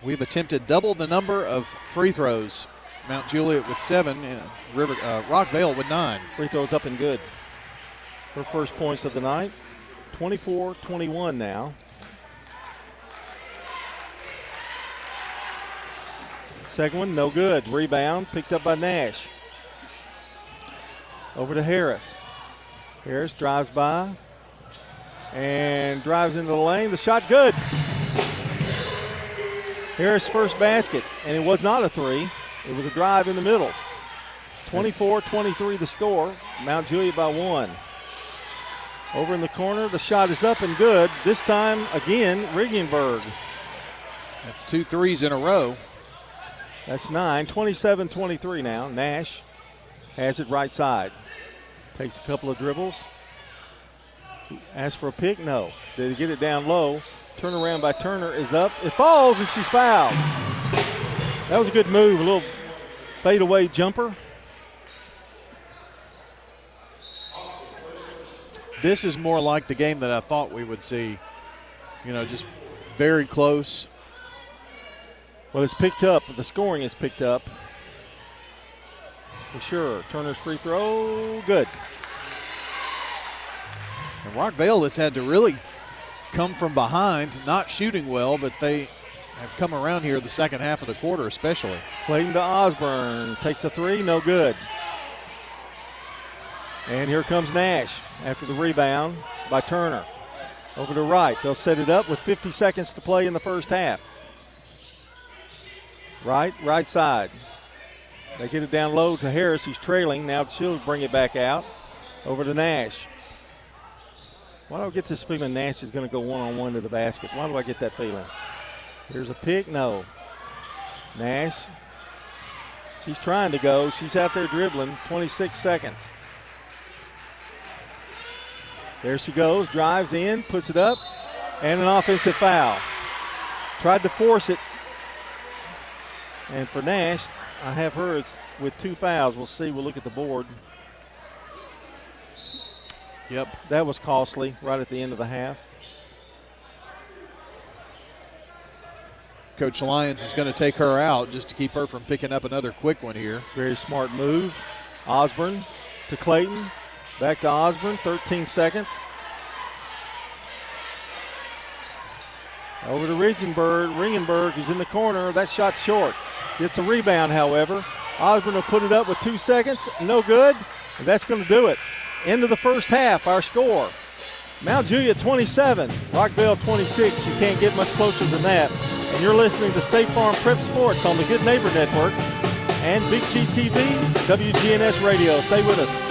We've attempted double the number of free throws. Mount Juliet with 7, and Rockvale with 9. Free throws up and good. Her first points of the night. 24-21 now. Second one, no good. Rebound picked up by Nash. Over to Harris. Harris drives by and drives into the lane. The shot good. Harris' first basket, and it was not a three. It was a drive in the middle. 24-23 the score. Mount Juliet by 1. Over in the corner, the shot is up and good. This time, again, Ringenberg. That's 2 threes in a row. That's 9. 27-23 now. Nash has it right side. Takes a couple of dribbles. Asks for a pick? No. Did he get it down low? Turnaround by Turner is up. It falls, and she's fouled. That was a good move. A little fadeaway jumper. This is more like the game that I thought we would see. Just very close. Well, it's picked up. The scoring is picked up. For sure. Turner's free throw, good. And Rockvale has had to really come from behind, not shooting well, but they have come around here the second half of the quarter especially. Clayton to Osborne. Takes a three, no good. And here comes Nash after the rebound by Turner. Over to right. They'll set it up with 50 seconds to play in the first half. Right side. They get it down low to Harris. He's trailing. Now she'll bring it back out. Over to Nash. Why do I get this feeling Nash is going to go one-on-one to the basket? Why do I get that feeling? Here's a pick. No. Nash. She's trying to go. She's out there dribbling. 26 seconds. There she goes. Drives in. Puts it up. And an offensive foul. Tried to force it. And for Nash, I have her with 2 fouls. We'll see. We'll look at the board. Yep, that was costly right at the end of the half. Coach Lyons is going to take her out just to keep her from picking up another quick one here. Very smart move. Osborne to Clayton. Back to Osborne, 13 seconds. Over to Ringenberg, who's in the corner. That shot's short. Gets a rebound, however. Osborne will put it up with 2 seconds. No good. And that's going to do it. End of the first half, our score. Mount Juliet 27, Rockvale 26. You can't get much closer than that. And you're listening to State Farm Prep Sports on the Good Neighbor Network and Big G TV, WGNS Radio. Stay with us.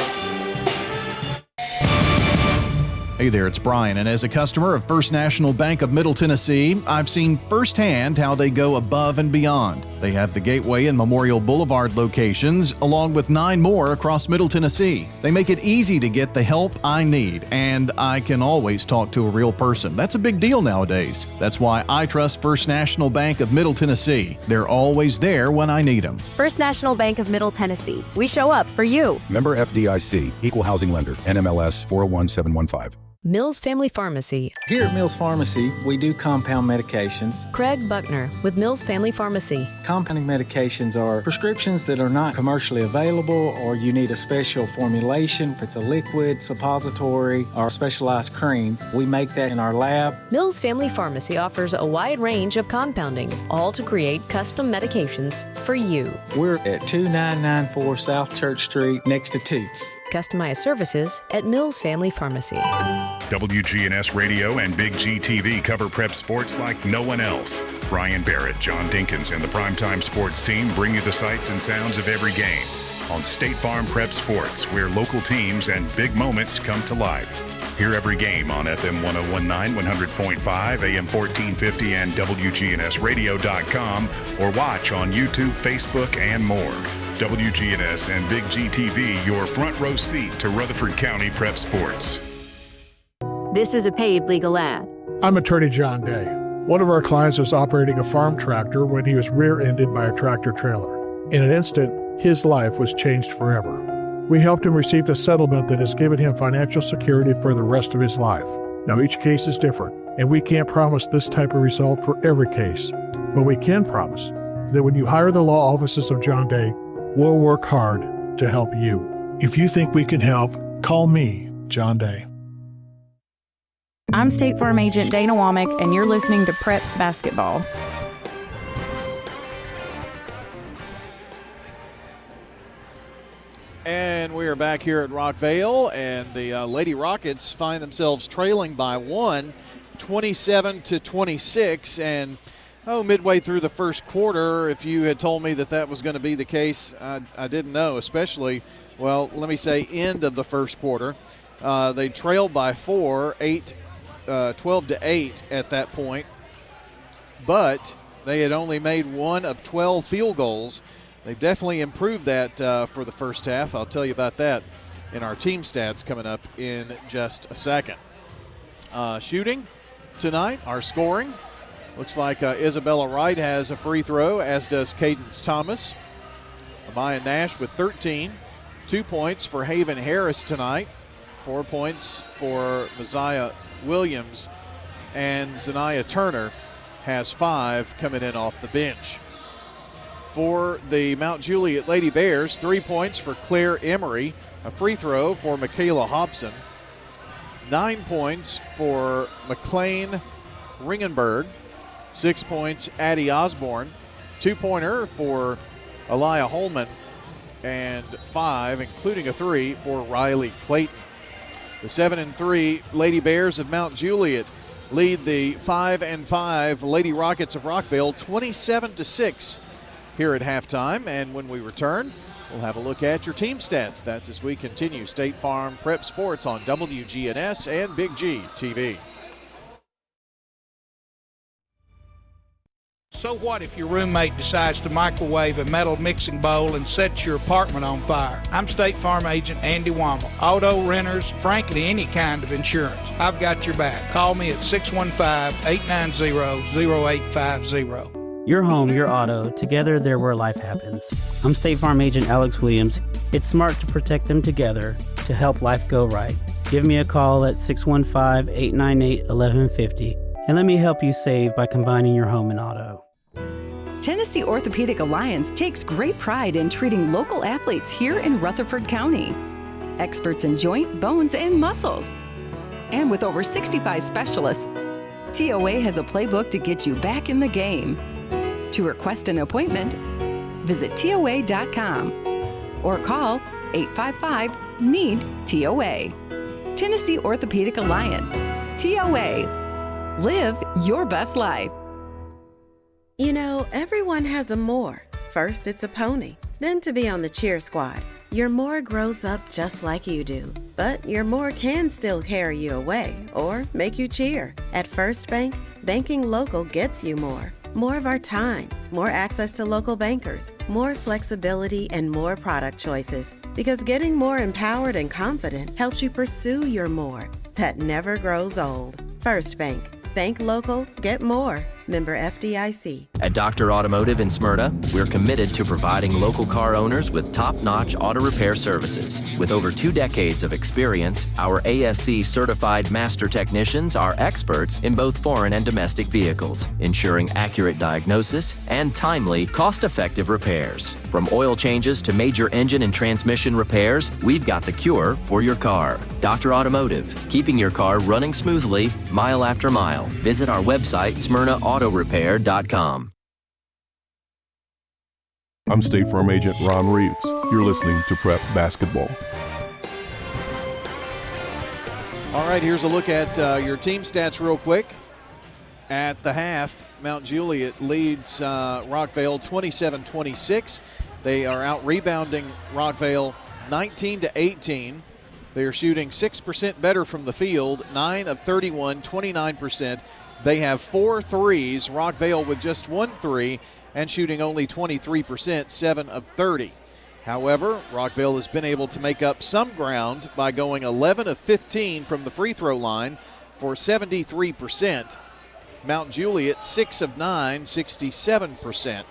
Hey there, it's Brian, and as a customer of First National Bank of Middle Tennessee, I've seen firsthand how they go above and beyond. They have the Gateway and Memorial Boulevard locations, along with 9 more across Middle Tennessee. They make it easy to get the help I need, and I can always talk to a real person. That's a big deal nowadays. That's why I trust First National Bank of Middle Tennessee. They're always there when I need them. First National Bank of Middle Tennessee. We show up for you. Member FDIC, Equal Housing Lender, NMLS 401715. Mills Family Pharmacy. Here at Mills Pharmacy, we do compound medications. Craig Buckner with Mills Family Pharmacy. Compounding medications are prescriptions that are not commercially available, or you need a special formulation. If it's a liquid, suppository, or specialized cream, we make that in our lab. Mills Family Pharmacy offers a wide range of compounding, all to create custom medications for you. We're at 2994 South Church Street, next to Toots. Customized services at Mills Family Pharmacy. WGNS Radio and Big G TV cover prep sports like no one else. Brian Barrett, John Dinkins, and the Primetime Sports team bring you the sights and sounds of every game on State Farm Prep Sports, where local teams and big moments come to life. Hear every game on FM 1019, 100.5, AM 1450, and WGNSradio.com, or watch on YouTube, Facebook, and more. WGNS and Big G TV, your front row seat to Rutherford County prep sports. This is a paid legal ad. I'm attorney John Day. One of our clients was operating a farm tractor when he was rear-ended by a tractor trailer. In an instant, his life was changed forever. We helped him receive the settlement that has given him financial security for the rest of his life. Now, each case is different, and we can't promise this type of result for every case. But we can promise that when you hire the law offices of John Day, we'll work hard to help you. If you think we can help, call me, John Day. I'm State Farm Agent Dana Womack, and you're listening to Prep Basketball. And we are back here at Rockvale, and the Lady Rockets find themselves trailing by 1, 27-26, and midway through the first quarter, if you had told me that was going to be the case, I didn't know, especially, let me say end of the first quarter. They trailed by 4, 12-8 at that point. But They had only made 1 of 12 field goals. They've definitely improved that for the first half. I'll tell you about that in our team stats coming up in just a second. Shooting tonight, our scoring. Looks like Isabella Wright has a free throw, as does Cadence Thomas. Amaya Nash with 13. 2 points for Haven Harris tonight. 4 points for Messiah Williams. And Zanaya Turner has 5 coming in off the bench. For the Mount Juliet Lady Bears, 3 points for Claire Emery. A free throw for Michaela Hobson. 9 points for McLean Ringenberg. 6 points, Addie Osborne. 2-pointer for Elia Holman. And 5, including a 3, for Riley Clayton. The 7-3 Lady Bears of Mount Juliet lead the 5-5 Lady Rockets of Rockvale 27-6 here at halftime. And when we return, we'll have a look at your team stats. That's as we continue State Farm Prep Sports on WGNS and Big G TV. So what if your roommate decides to microwave a metal mixing bowl and sets your apartment on fire? I'm State Farm Agent Andy Wommel. Auto, renters, frankly, any kind of insurance. I've got your back. Call me at 615-890-0850. Your home, your auto, together they're where life happens. I'm State Farm Agent Alex Williams. It's smart to protect them together to help life go right. Give me a call at 615-898-1150 and let me help you save by combining your home and auto. Tennessee Orthopedic Alliance takes great pride in treating local athletes here in Rutherford County. Experts in joint, bones, and muscles. And with over 65 specialists, TOA has a playbook to get you back in the game. To request an appointment, visit TOA.com or call 855-NEED-TOA. Tennessee Orthopedic Alliance. TOA. Live your best life. You know, everyone has a more. First, it's a pony. Then to be on the cheer squad. Your more grows up just like you do. But your more can still carry you away or make you cheer. At First Bank, banking local gets you more. More of our time, more access to local bankers, more flexibility, and more product choices. Because getting more empowered and confident helps you pursue your more. That never grows old. First Bank. Bank local, get more. Member FDIC. At Dr. Automotive in Smyrna, we're committed to providing local car owners with top-notch auto repair services. With over 2 decades of experience, our ASC certified master technicians are experts in both foreign and domestic vehicles, ensuring accurate diagnosis and timely, cost-effective repairs. From oil changes to major engine and transmission repairs, we've got the cure for your car. Dr. Automotive, keeping your car running smoothly, mile after mile. Visit our website, SmyrnaAutorepair.com. I'm State Farm Agent Ron Reeves. You're listening to Prep Basketball. All right, here's a look at your team stats real quick. At the half, Mount Juliet leads Rockvale 27-26. They are out rebounding Rockvale 19-18. They are shooting 6% better from the field, 9 of 31, 29%. They have 4 threes, Rockvale with just 1 3, and shooting only 23%, 7 of 30. However, Rockvale has been able to make up some ground by going 11 of 15 from the free throw line for 73%. Mount Juliet, 6 of 9, 67%.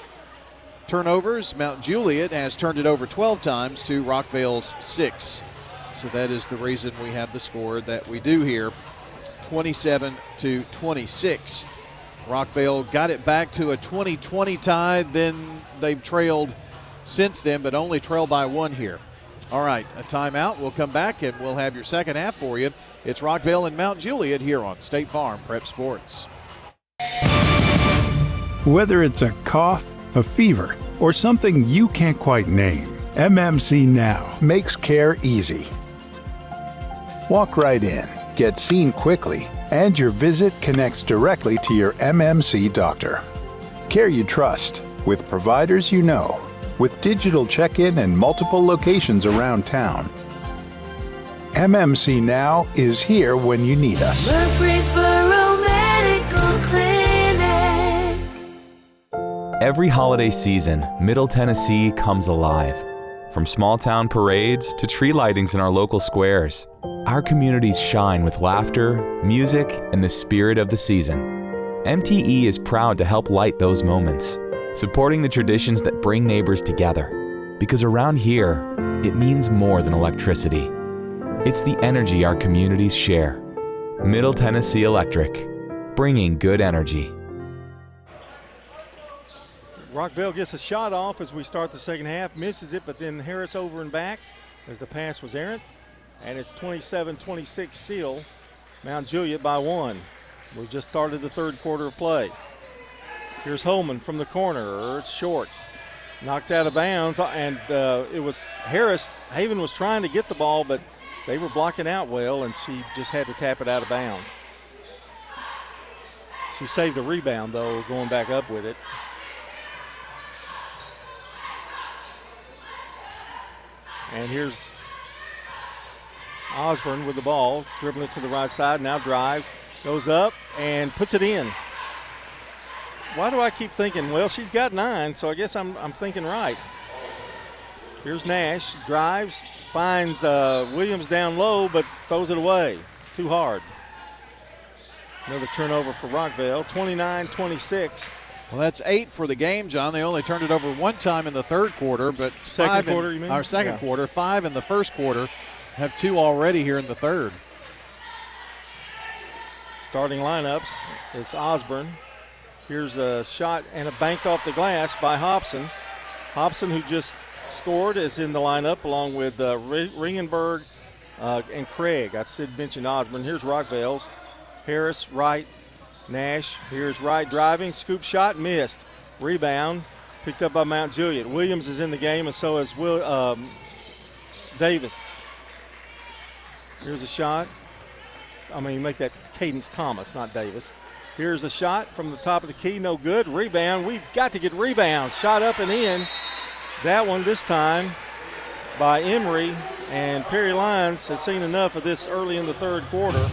Turnovers, Mount Juliet has turned it over 12 times to Rockvale's 6. So that is the reason we have the score that we do here, 27-26. Rockvale got it back to a 20-20 tie. Then they've trailed since then, but only trailed by 1 here. All right, a timeout. We'll come back and we'll have your second half for you. It's Rockvale and Mount Juliet here on State Farm Prep Sports. Whether it's a cough, a fever, or something you can't quite name, MMC Now makes care easy. Walk right in, get seen quickly, and your visit connects directly to your MMC doctor. Care you trust, with providers you know, with digital check-in and multiple locations around town. MMC Now is here when you need us. Murfreesboro Medical Clinic. Every holiday season, Middle Tennessee comes alive. From small-town parades to tree lightings in our local squares, our communities shine with laughter, music, and the spirit of the season. MTE is proud to help light those moments, supporting the traditions that bring neighbors together. Because around here, it means more than electricity. It's the energy our communities share. Middle Tennessee Electric, bringing good energy. Rockvale gets a shot off as we start the second half, misses it, but then Harris over and back as the pass was errant. And it's 27-26 still. Mount Juliet by 1. We just started the third quarter of play. Here's Holman from the corner. It's short. Knocked out of bounds, and it was Harris. Haven was trying to get the ball, but they were blocking out well, and she just had to tap it out of bounds. She saved a rebound, though, going back up with it. And here's Osborne with the ball, dribbling it to the right side, now drives, goes up, and puts it in. Why do I keep thinking, well, she's got 9, so I guess I'm thinking right. Here's Nash, drives, finds Williams down low, but throws it away. Too hard. Another turnover for Rockvale, 29-26. Well, that's 8 for the game, John. They only turned it over one time in the third quarter, but second quarter, you mean? Our second quarter, 5 in the first quarter. Have 2 already here in the third. Starting lineups, it's Osborne. Here's a shot and a banked off the glass by Hobson. Hobson, who just scored, is in the lineup along with Ringenberg and Craig. I said mentioned Osborne. Here's Rockvale's. Harris, right. Nash, here's right driving. Scoop shot, missed. Rebound, picked up by Mount Juliet. Williams is in the game, and so is Davis. Here's a shot. Make that Cadence Thomas, not Davis. Here's a shot from the top of the key, no good. Rebound, we've got to get rebounds. Shot up and in. That one this time by Emery, and Perry Lyons has seen enough of this early in the third quarter.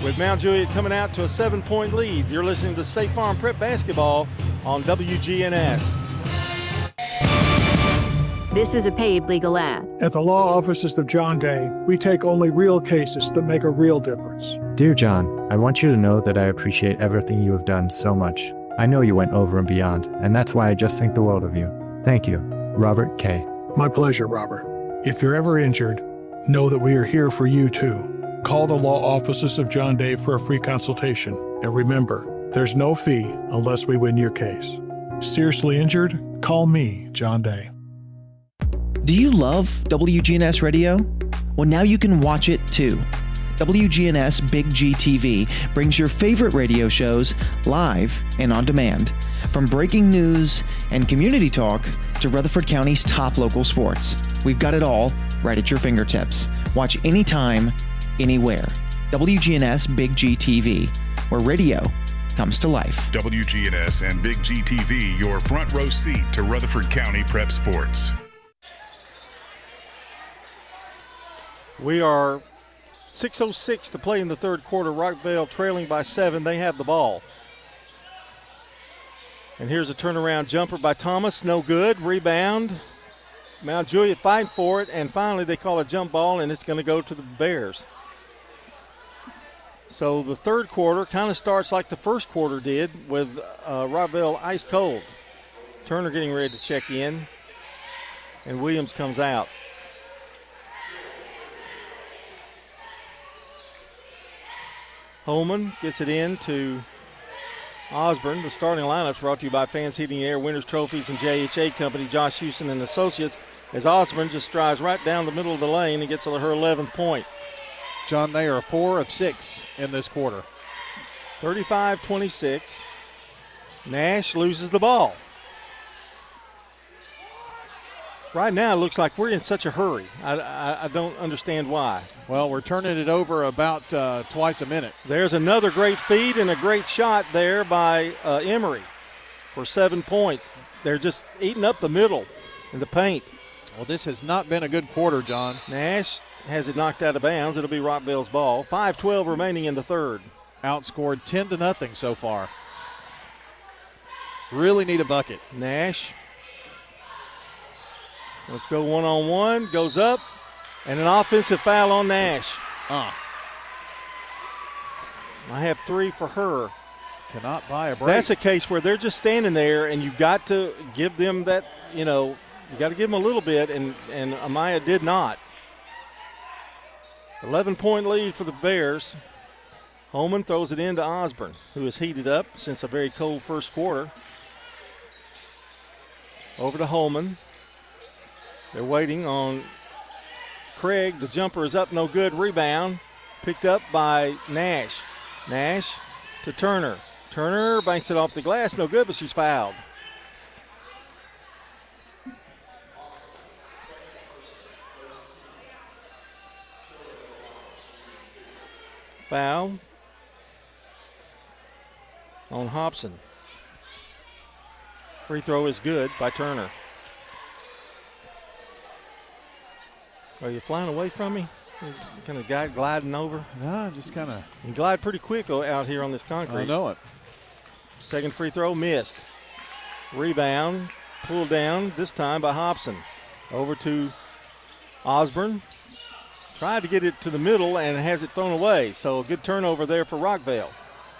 With Mount Juliet coming out to a 7-point lead. You're listening to State Farm Prep Basketball on WGNS. This is a paid legal ad. At the law offices of John Day, we take only real cases that make a real difference. Dear John, I want you to know that I appreciate everything you have done so much. I know you went over and beyond, and that's why I just think the world of you. Thank you. Robert K. My pleasure, Robert. If you're ever injured, know that we are here for you too. Call the law offices of John Day for a free consultation. And remember, there's no fee unless we win your case. Seriously injured? Call me, John Day. Do you love WGNS Radio? Well, now you can watch it too. WGNS Big G TV brings your favorite radio shows live and on demand. From breaking news and community talk to Rutherford County's top local sports. We've got it all right at your fingertips. Watch anytime, anywhere. WGNS Big G TV, where radio comes to life. WGNS and Big G TV, your front row seat to Rutherford County prep sports. We are 6:06 to play in the third quarter. Rockvale trailing by 7. They have the ball. And here's a turnaround jumper by Thomas. No good. Rebound. Mount Juliet fighting for it, and finally they call a jump ball, and it's going to go to the Bears. So the third quarter kind of starts like the first quarter did, with Rockvale ice cold. Turner getting ready to check in, and Williams comes out. Holman gets it in to Osborne. The starting lineups brought to you by Fans Heating Air, Winners Trophies, and JHA Company, Josh Houston and Associates, as Osborne just drives right down the middle of the lane and gets her 11th point. John, they are 4 of 6 in this quarter. 35-26. Nash loses the ball. Right now it looks like we're in such a hurry. I don't understand why. Well, we're turning it over about twice a minute. There's another great feed and a great shot there by Emery for 7 points. They're just eating up the middle in the paint. Well, this has not been a good quarter, John. Nash has it knocked out of bounds. It'll be Rockvale's ball. 5:12 remaining in the third. Outscored 10-0 so far. Really need a bucket. Nash. Let's go one-on-one. Goes up. And an offensive foul on Nash. I have 3 for her. Cannot buy a break. That's a case where they're just standing there, and you've got to give them that, you got to give them a little bit, and Amaya did not. 11-point lead for the Bears. Holman throws it into Osborne, who has heated up since a very cold first quarter. Over to Holman. They're waiting on Craig. The jumper is up, no good. Rebound picked up by Nash. Nash to Turner. Turner banks it off the glass, no good, but she's fouled. Foul on Hobson. Free throw is good by Turner. Are you flying away from me? Kind of gliding over? No, just kind of. You glide pretty quick out here on this concrete. I know it. Second free throw missed. Rebound pulled down, this time by Hobson. Over to Osborne. Tried to get it to the middle and has it thrown away. So a good turnover there for Rockvale.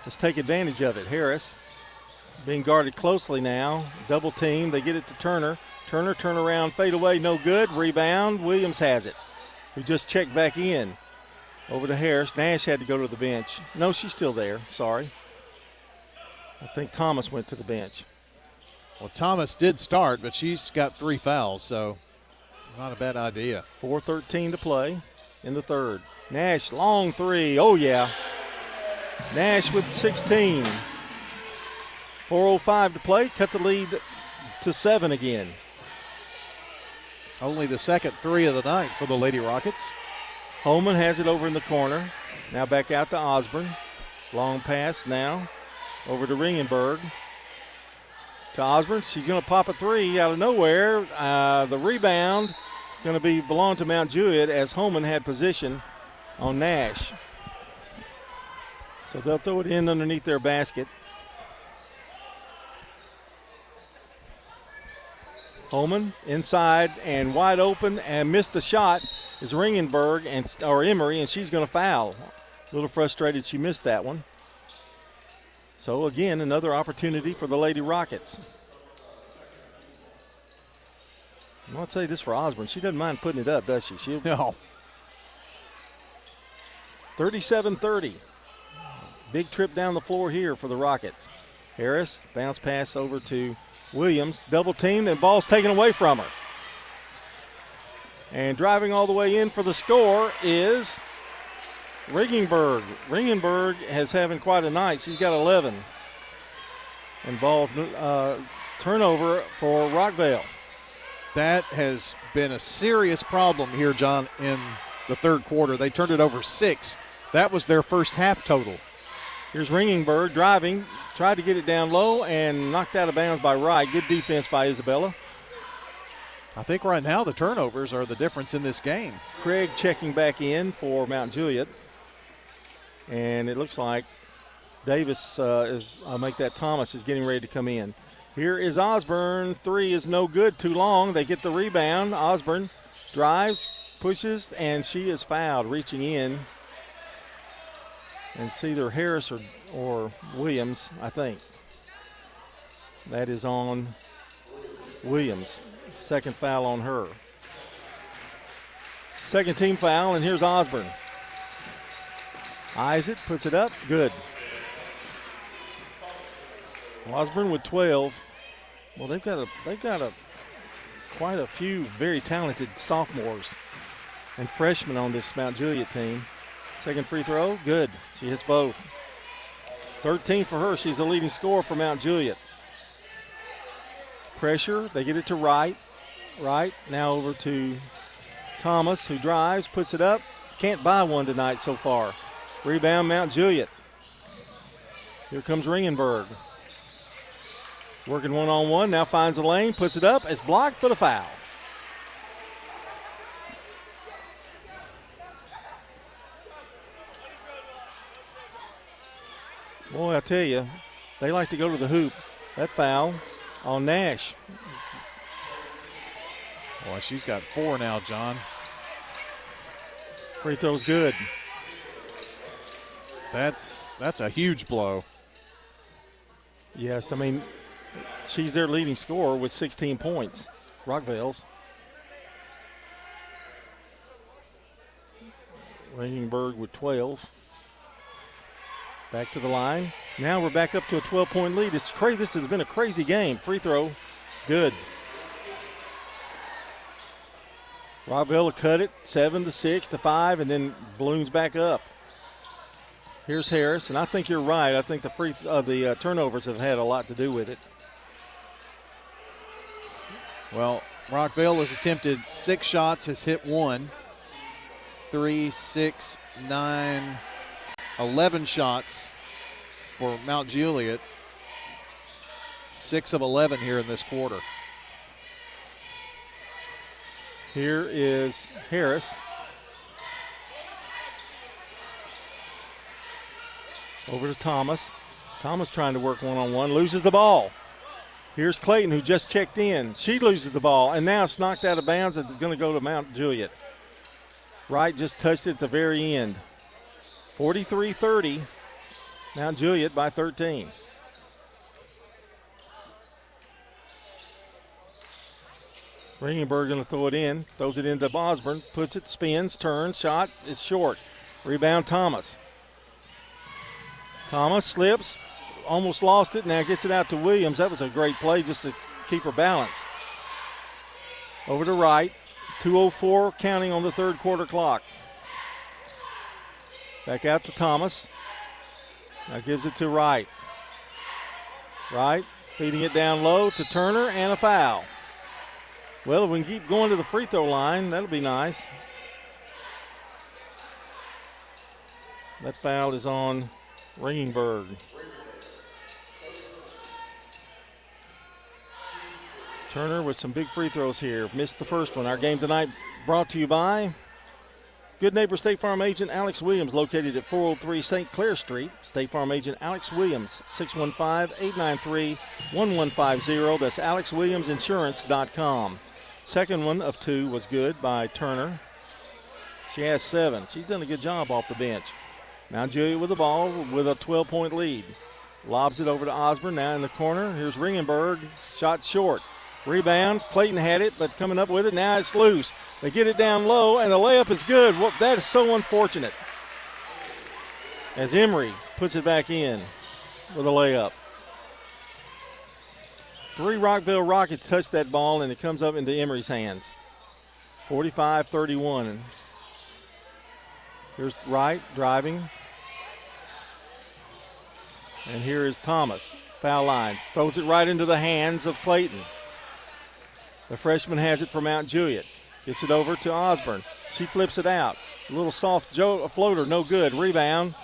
Let's take advantage of it. Harris being guarded closely now. Double team. They get it to Turner. Turner, turn around, fade away, no good. Rebound. Williams has it. We just checked back in. Over to Harris. Nash had to go to the bench. No, she's still there. Sorry. I think Thomas went to the bench. Well, Thomas did start, but she's got 3 fouls, so not a bad idea. 4:13 to play in the third. Nash, long 3. Oh, yeah. Nash with 16. 4:05 to play. Cut the lead to 7 again. Only the second 3 of the night for the Lady Rockets. Holman has it over in the corner. Now back out to Osborne. Long pass now. Over to Ringenberg. To Osborne. She's going to pop a 3 out of nowhere. The rebound is going to belong to Mount Juliet as Holman had position on Nash. So they'll throw it in underneath their basket. Holman inside and wide open and missed the shot is Ringenberg or Emery, and she's going to foul. A little frustrated she missed that one. So again, another opportunity for the Lady Rockets. I'll tell you this for Osborne. She doesn't mind putting it up, does she? No. 37-30. Big trip down the floor here for the Rockets. Harris, bounce pass over to Williams, double teamed, and ball's taken away from her. And driving all the way in for the score is Ringenberg. Ringenberg has having quite a night. She's got 11. And ball's turnover for Rockvale. That has been a serious problem here, John, in the third quarter. They turned it over 6. That was their first half total. Here's Ringenberg driving, tried to get it down low and knocked out of bounds by Wright. Good defense by Isabella. I think right now the turnovers are the difference in this game. Craig checking back in for Mount Juliet. And it looks like Davis Thomas is getting ready to come in. Here is Osborne. 3 is no good, too long. They get the rebound. Osborne drives, pushes, and she is fouled, reaching in. And it's either Harris or Williams, I think. That is on Williams. Second foul on her. Second team foul, and here's Osborne. Eyes it, puts it up, good. Osborne with 12. Well, they've got quite a few very talented sophomores and freshmen on this Mount Juliet team. Second free throw, good. She hits both. 13 for her. She's the leading scorer for Mount Juliet. Pressure, they get it to Wright. Wright now over to Thomas, who drives, puts it up. Can't buy one tonight so far. Rebound, Mount Juliet. Here comes Ringenberg. Working one-on-one, now finds a lane, puts it up. It's blocked, but a foul. Boy, I tell you, they like to go to the hoop. That foul on Nash. Boy, she's got 4 now, John. Free throw's good. That's a huge blow. Yes, I mean, she's their leading scorer with 16 points. Rockvale's. Regenberg with 12. Back to the line. Now we're back up to a 12-point lead. It's crazy. This has been a crazy game. Free throw. It's good. Rockvale will cut it 7-6 to 5, and then balloons back up. Here's Harris, and I think you're right. I think the turnovers have had a lot to do with it. Well, Rockvale has attempted 6 shots, has hit 1. 3, 6, 9, 11 shots for Mount Juliet. 6 of 11 here in this quarter. Here is Harris. Over to Thomas. Thomas trying to work one-on-one, loses the ball. Here's Clayton, who just checked in. She loses the ball, and now it's knocked out of bounds. It's going to go to Mount Juliet. Wright just touched it at the very end. 43-30. Mount Juliet by 13. Ringenberg going to throw it in. Throws it into Osborne. Puts it, spins, turns, shot. It's short. Rebound Thomas. Thomas slips. Almost lost it. Now gets it out to Williams. That was a great play just to keep her balance. Over to Wright. 2:04 counting on the third quarter clock. Back out to Thomas. Now gives it to Wright. Wright feeding it down low to Turner, and a foul. Well, if we can keep going to the free throw line, that'll be nice. That foul is on Ringenberg. Turner with some big free throws here. Missed the first one. Our game tonight brought to you by Good Neighbor State Farm agent Alex Williams, located at 403 St. Clair Street. State Farm agent Alex Williams, 615-893-1150. That's AlexWilliamsInsurance.com. Second one of 2 was good by Turner. She has 7. She's done a good job off the bench. Mount Juliet with the ball with a 12-point lead. Lobs it over to Osborne, now in the corner. Here's Ringenberg, shot short. Rebound, Clayton had it, but coming up with it, now it's loose. They get it down low, and the layup is good. Well, that is so unfortunate. As Emery puts it back in with a layup. 3 Rockvale Rockets touch that ball, and it comes up into Emery's hands. 45-31. Here's Wright driving. And here is Thomas, foul line. Throws it right into the hands of Clayton. The freshman has it for Mount Juliet. Gets it over to Osborne. She flips it out. A little soft floater, no good. Rebound,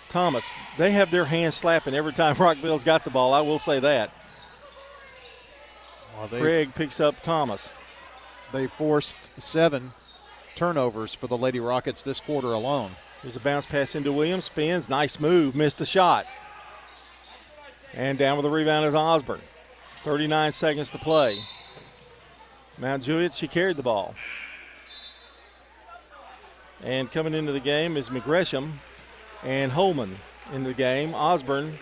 Thomas. They have their hands slapping every time Rockvale's got the ball, I will say that. Well, Craig picks up Thomas. They forced 7 turnovers for the Lady Rockets this quarter alone. There's a bounce pass into Williams. Spins, nice move, missed the shot. And down with the rebound is Osborne. 39 seconds to play. Mount Juliet, she carried the ball. And coming into the game is McGresham and Holman in the game. Osborne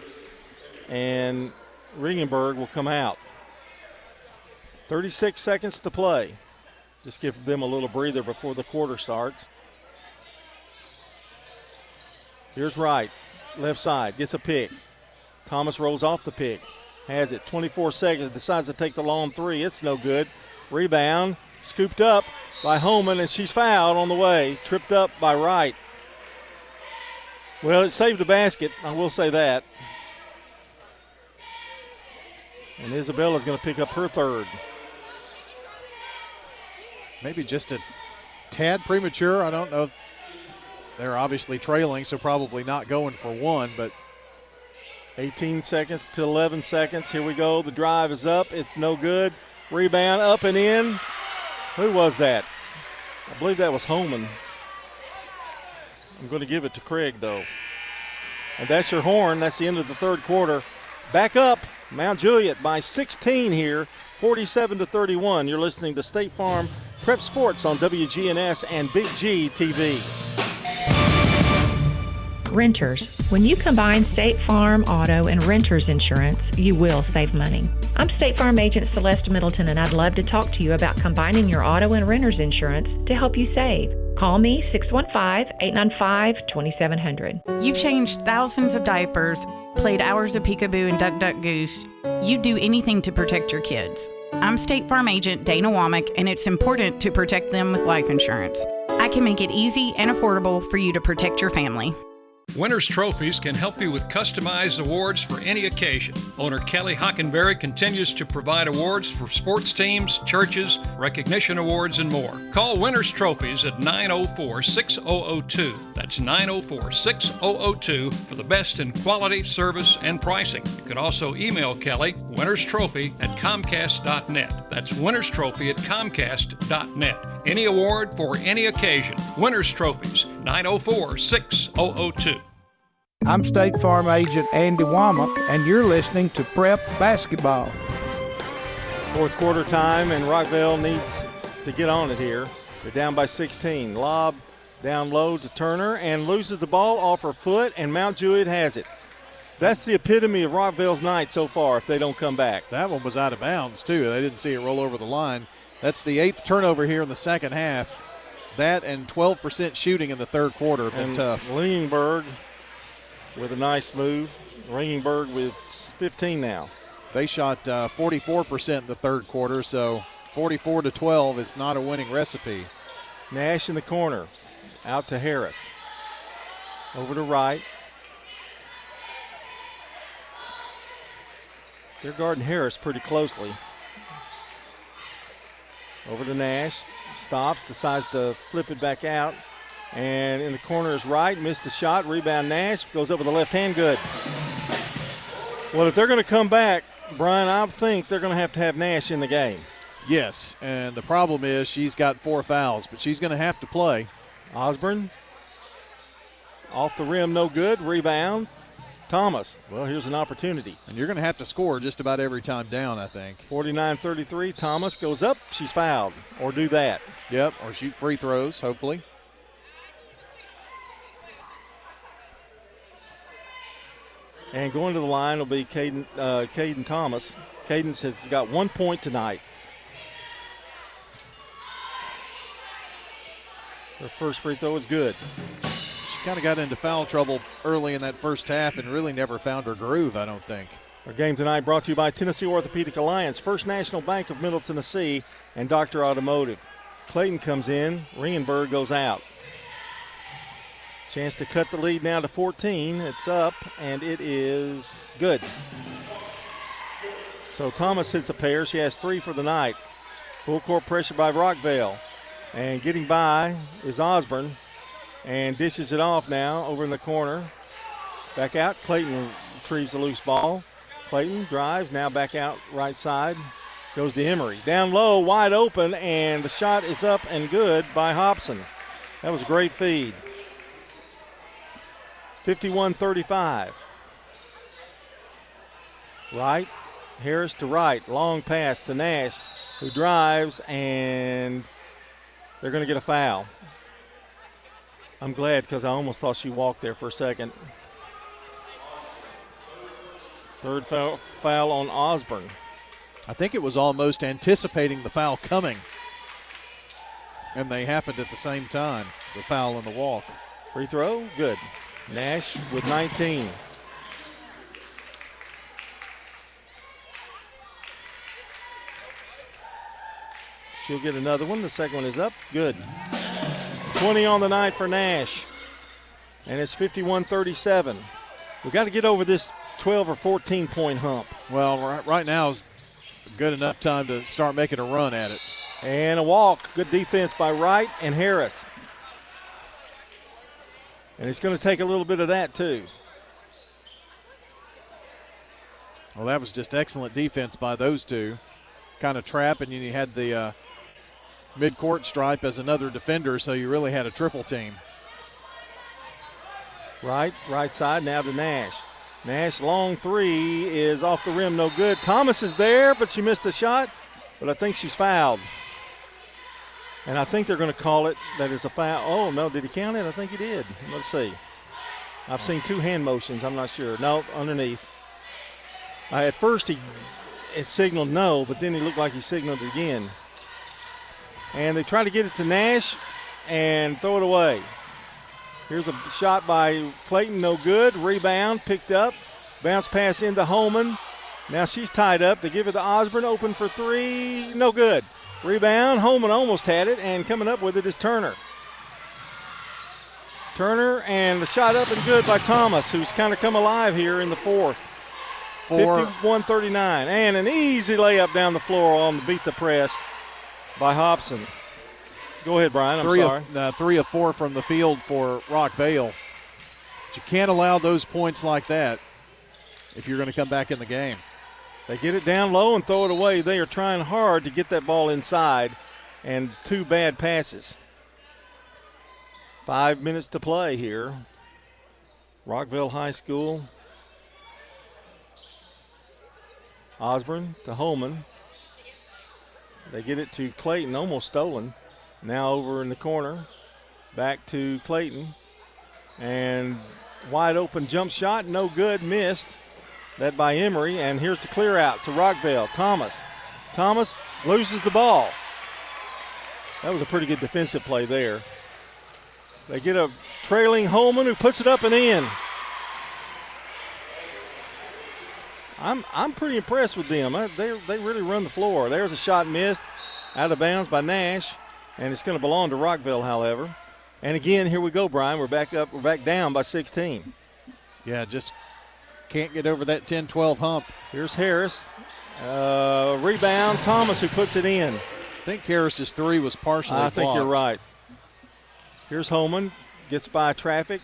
and Ringenberg will come out. 36 seconds to play. Just give them a little breather before the quarter starts. Here's Wright, left side, gets a pick. Thomas rolls off the pick, has it, 24 seconds, decides to take the long 3. It's no good. Rebound, scooped up by Holman, and she's fouled on the way, tripped up by Wright. Well, it saved a basket, I will say that. And Isabella's going to pick up her 3rd. Maybe just a tad premature. I don't know. They're obviously trailing, so probably not going for 1, but 18 seconds to 11 seconds. Here we go. The drive is up. It's no good. Rebound up and in. Who was that? I believe that was Holman. I'm going to give it to Craig, though. And that's your horn. That's the end of the third quarter. Back up. Mount Juliet by 16 here, 47-31. You're listening to State Farm Prep Sports on WGNS and Big G TV. Renters. When you combine State Farm, auto, and renters insurance, you will save money. I'm State Farm Agent Celeste Middleton, and I'd love to talk to you about combining your auto and renters insurance to help you save. Call me 615-895-2700. You've changed thousands of diapers, played hours of peekaboo and duck, duck, goose. You'd do anything to protect your kids. I'm State Farm Agent Dana Womack, and it's important to protect them with life insurance. I can make it easy and affordable for you to protect your family. Winners Trophies can help you with customized awards for any occasion. Owner Kelly Hockenberry continues to provide awards for sports teams, churches, recognition awards, and more. Call Winners Trophies at 904-6002. That's 904-6002 for the best in quality, service, and pricing. You can also email Kelly, winnerstrophy@comcast.net. That's winnerstrophy@comcast.net. Any award for any occasion. Winners Trophies, 904-6002. I'm State Farm Agent Andy Womack, and you're listening to Prep Basketball. Fourth quarter time, and Rockvale needs to get on it here. They're down by 16. Lob down low to Turner and loses the ball off her foot, and Mount Juliet has it. That's the epitome of Rockvale's night so far if they don't come back. That one was out of bounds, too. They didn't see it roll over the line. That's the 8th turnover here in the second half. That and 12% shooting in the third quarter have been tough. Lingenberg with a nice move. Ringenberg with 15 now. They shot 44% in the third quarter, so 44-12 is not a winning recipe. Nash in the corner. Out to Harris. Over to Wright. They're guarding Harris pretty closely. Over to Nash. Stops, decides to flip it back out. And in the corner is Wright. Missed the shot. Rebound Nash. Goes up with the left hand. Good. Well, if they're going to come back, Brian, I think they're going to have Nash in the game. Yes, and the problem is she's got 4 fouls, but she's going to have to play. Osborne. Off the rim, no good. Rebound. Thomas. Well, here's an opportunity. And you're going to have to score just about every time down, I think. 49-33. Thomas goes up. She's fouled. Or do that. Yep, or shoot free throws, hopefully. And going to the line will be Caden Thomas. Caden has got 1 point tonight. Her first free throw is good. She kind of got into foul trouble early in that first half and really never found her groove, I don't think. Our game tonight brought to you by Tennessee Orthopedic Alliance, First National Bank of Middle Tennessee, and Dr. Automotive. Clayton comes in. Ringenberg goes out. Chance to cut the lead now to 14. It's up, and it is good. So Thomas hits a pair. She has 3 for the night. Full court pressure by Rockvale. And getting by is Osborne. And dishes it off now over in the corner. Back out. Clayton retrieves the loose ball. Clayton drives, now back out right side. Goes to Emery. Down low, wide open, and the shot is up and good by Hobson. That was a great feed. 51-35. Wright, Harris to Wright. Long pass to Nash, who drives, and they're going to get a foul. I'm glad because I almost thought she walked there for a second. Third foul on Osborne. I think it was almost anticipating the foul coming. And they happened at the same time, the foul and the walk. Free throw, good. Nash with 19. She'll get another one. The second one is up. Good. 20 on the night for Nash. And it's 51-37. We've got to get over this 12 or 14 point hump. Well, right now is good enough time to start making a run at it. And a walk. Good defense by Wright and Harris. And it's going to take a little bit of that too. Well, that was just excellent defense by those two. Kind of trap, and you had the mid-court stripe as another defender, so you really had a triple team. Right side now to Nash. Nash long three is off the rim, no good. Thomas is there, but she missed the shot, but I think she's fouled. And I think they're going to call it that is a foul. Oh, no, did he count it? I think he did. Let's see. I've seen 2 hand motions. I'm not sure. No, underneath. At first it signaled no, but then he looked like he signaled it again. And they try to get it to Nash and throw it away. Here's a shot by Clayton, no good. Rebound, picked up. Bounce pass into Holman. Now she's tied up. They give it to Osborne, open for 3, no good. Rebound, Holman almost had it, and coming up with it is Turner. Turner, and the shot up and good by Thomas, who's kind of come alive here in the fourth. 51-39, and an easy layup down the floor on the beat the press by Hobson. Go ahead, Brian. I'm sorry. 3 of 4 from the field for Rockvale. But you can't allow those points like that if you're going to come back in the game. They get it down low and throw it away. They are trying hard to get that ball inside, and 2 bad passes. 5 minutes to play here. Rockvale High School. Osborne to Holman. They get it to Clayton, almost stolen. Now over in the corner. Back to Clayton. And wide open jump shot, no good, missed. That by Emery, and here's the clear out to Rockvale. Thomas loses the ball. That was a pretty good defensive play there. They get a trailing Holman who puts it up and in. I'm pretty impressed with them. They really run the floor. There's a shot missed, out of bounds by Nash, and it's going to belong to Rockvale, however. And again, here we go, Brian. We're back up. We're back down by 16. Yeah, just can't get over that 10-12 hump. Here's Harris. Rebound, Thomas who puts it in. I think Harris's 3 was partially blocked. I think you're right. Here's Holman, gets by traffic,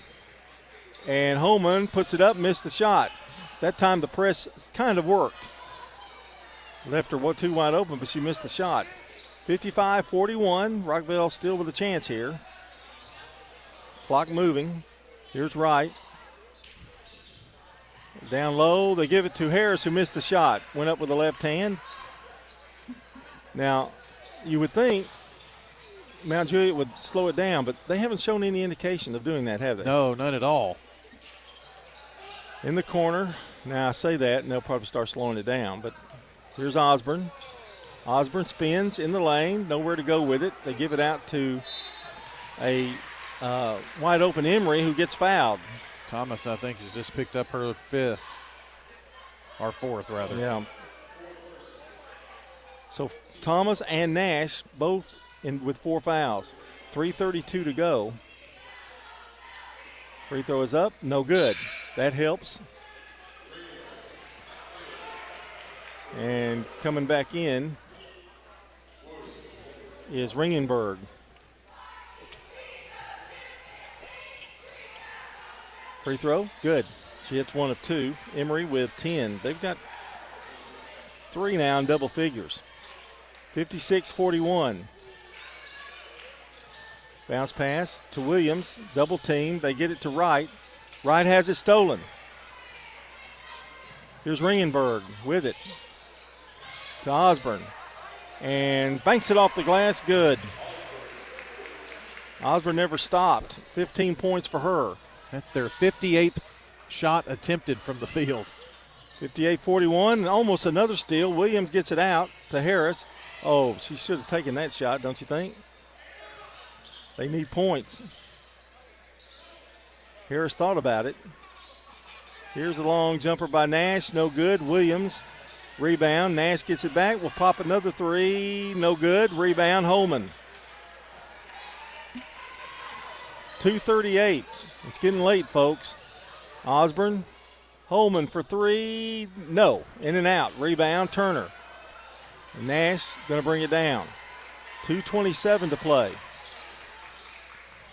and Holman puts it up, missed the shot. That time the press kind of worked. Left her 2 wide open, but she missed the shot. 55-41, Rockvale still with a chance here. Clock moving. Here's Wright. Down low, they give it to Harris, who missed the shot. Went up with the left hand. Now, you would think Mount Juliet would slow it down, but they haven't shown any indication of doing that, have they? No, none at all. In the corner. Now, I say that, and they'll probably start slowing it down, but here's Osborne. Osborne spins in the lane, nowhere to go with it. They give it out to a wide open Emery, who gets fouled. Thomas, I think, has just picked up her 5th, or 4th, rather. Yeah. So Thomas and Nash both in with 4 fouls. 3:32 to go. Free throw is up, no good. That helps. And coming back in is Ringenberg. Free throw, good. She hits 1 of 2. Emery with 10. They've got 3 now in double figures. 56-41. Bounce pass to Williams, double team. They get it to Wright. Wright has it stolen. Here's Ringenberg with it to Osborne. And banks it off the glass, good. Osborne never stopped. 15 points for her. That's their 58th shot attempted from the field. 58-41, and almost another steal. Williams gets it out to Harris. Oh, she should have taken that shot, don't you think? They need points. Harris thought about it. Here's a long jumper by Nash, no good. Williams, rebound. Nash gets it back. Will pop another 3, no good. Rebound, Holman. 2:38. It's getting late, folks. Osborne, Holman for 3, no. In and out. Rebound, Turner. Nash going to bring it down. 2:27 to play.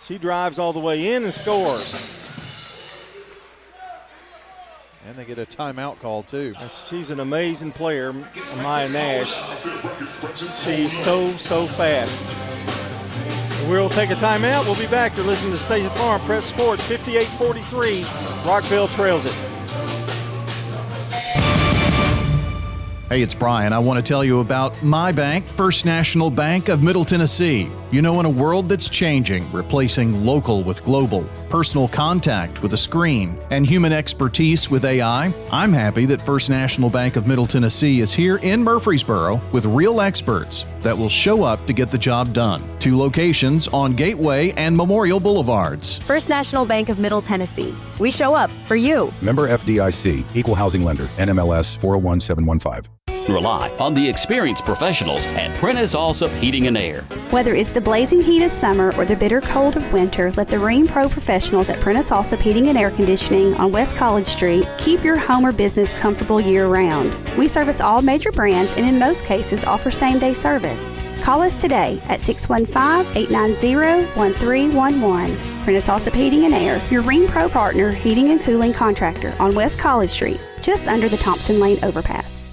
She drives all the way in and scores. And they get a timeout call, too. She's an amazing player, Maya Nash. She's so fast. We'll take a timeout. We'll be back. You're listening to State Farm Prep Sports. 58-43. Rockvale trails it. Hey, it's Brian. I want to tell you about my bank, First National Bank of Middle Tennessee. You know, in a world that's changing, replacing local with global, personal contact with a screen, and human expertise with AI, I'm happy that First National Bank of Middle Tennessee is here in Murfreesboro with real experts that will show up to get the job done. 2 locations on Gateway and Memorial Boulevards. First National Bank of Middle Tennessee. We show up for you. Member FDIC, Equal Housing Lender, NMLS 401715. Rely on the experienced professionals at Prentice Allsup Heating and Air. Whether it's the blazing heat of summer or the bitter cold of winter, let the Rheem Pro professionals at Prentice Allsup Heating and Air Conditioning on West College Street keep your home or business comfortable year-round. We service all major brands and in most cases offer same-day service. Call us today at 615-890-1311. Prentice Allsup Heating and Air, your Rheem Pro partner heating and cooling contractor on West College Street, just under the Thompson Lane overpass.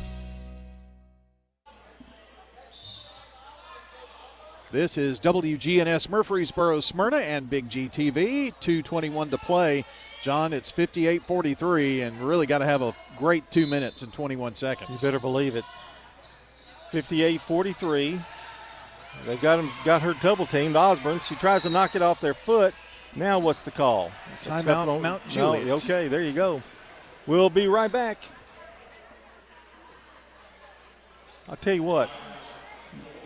This is WGNS Murfreesboro, Smyrna, and Big G TV. 2:21 to play. John, it's 58-43, and really got to have a great 2 minutes and 21 seconds. You better believe it. 58-43. They've got her double teamed. Osborne, she tries to knock it off their foot. Now what's the call? Timeout, Mount Juliet. No, okay, there you go. We'll be right back. I'll tell you what.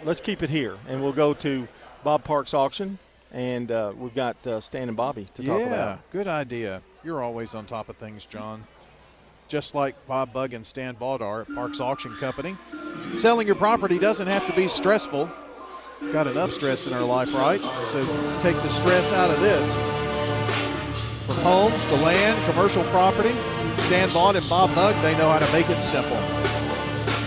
Let's keep it here, and we'll go to Bob Park's auction, and we've got Stan and Bobby to talk about. Yeah, good idea. You're always on top of things, John. Just like Bob Bugg and Stan Baudar at Park's Auction Company. Selling your property doesn't have to be stressful. Got enough stress in our life, right? So take the stress out of this. From homes to land, commercial property, Stan Baud and Bob Bugg, they know how to make it simple.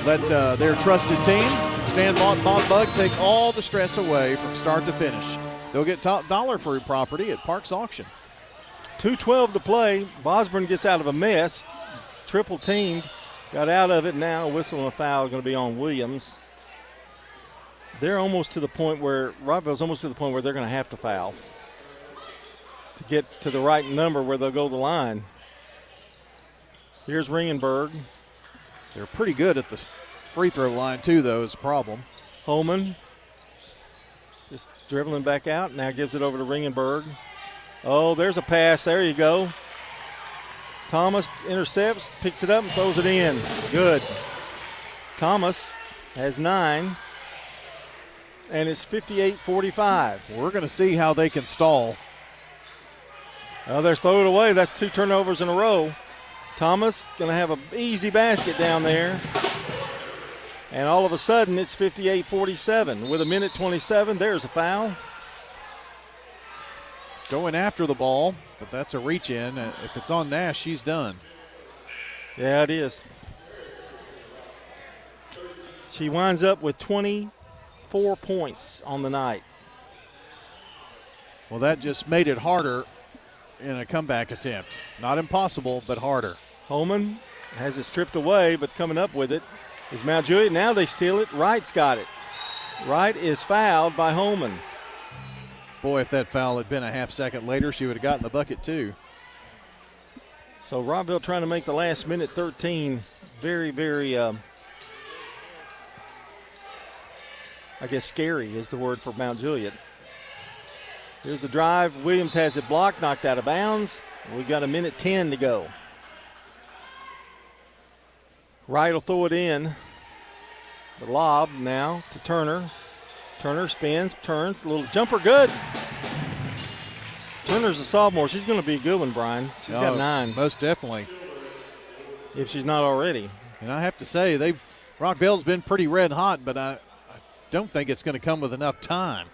Let their trusted team, Stan Baud and Bob Bugg, take all the stress away from start to finish. They'll get top dollar for your property at Park's Auction. 2:12 to play. Bosburn gets out of a mess. Triple teamed. Got out of it now. Whistle and a foul going to be on Williams. They're almost to the point where, Rockvale's almost to the point where they're going to have to foul to get to the right number where they'll go the line. Here's Ringenberg. They're pretty good at the free throw line, too, though, is a problem. Holman just dribbling back out. Now gives it over to Ringenberg. Oh, there's a pass. There you go. Thomas intercepts, picks it up, and throws it in. Good. Thomas has 9, and it's 58-45. We're going to see how they can stall. Oh, they're throwing it away. That's 2 turnovers in a row. Thomas going to have an easy basket down there. And all of a sudden, it's 58-47. With 1:27, there's a foul. Going after the ball, but that's a reach in. If it's on Nash, she's done. Yeah, it is. She winds up with 24 points on the night. Well, that just made it harder in a comeback attempt. Not impossible, but harder. Holman has it stripped away, but coming up with it is Mount Juliet. Now they steal it. Wright's got it. Wright is fouled by Holman. Boy, if that foul had been a half second later, she would have gotten the bucket too. So Rockvale trying to make the last minute 13 very, very, I guess scary is the word for Mount Juliet. Here's the drive. Williams has it blocked, knocked out of bounds. We've got 1:10 to go. Wright will throw it in. The lob now to Turner. Turner spins, turns, a little jumper, good. Turner's a sophomore. She's going to be a good one, Brian. She's got 9. Most definitely. If she's not already. And I have to say, Rockvale's been pretty red hot, but I don't think it's going to come with enough time.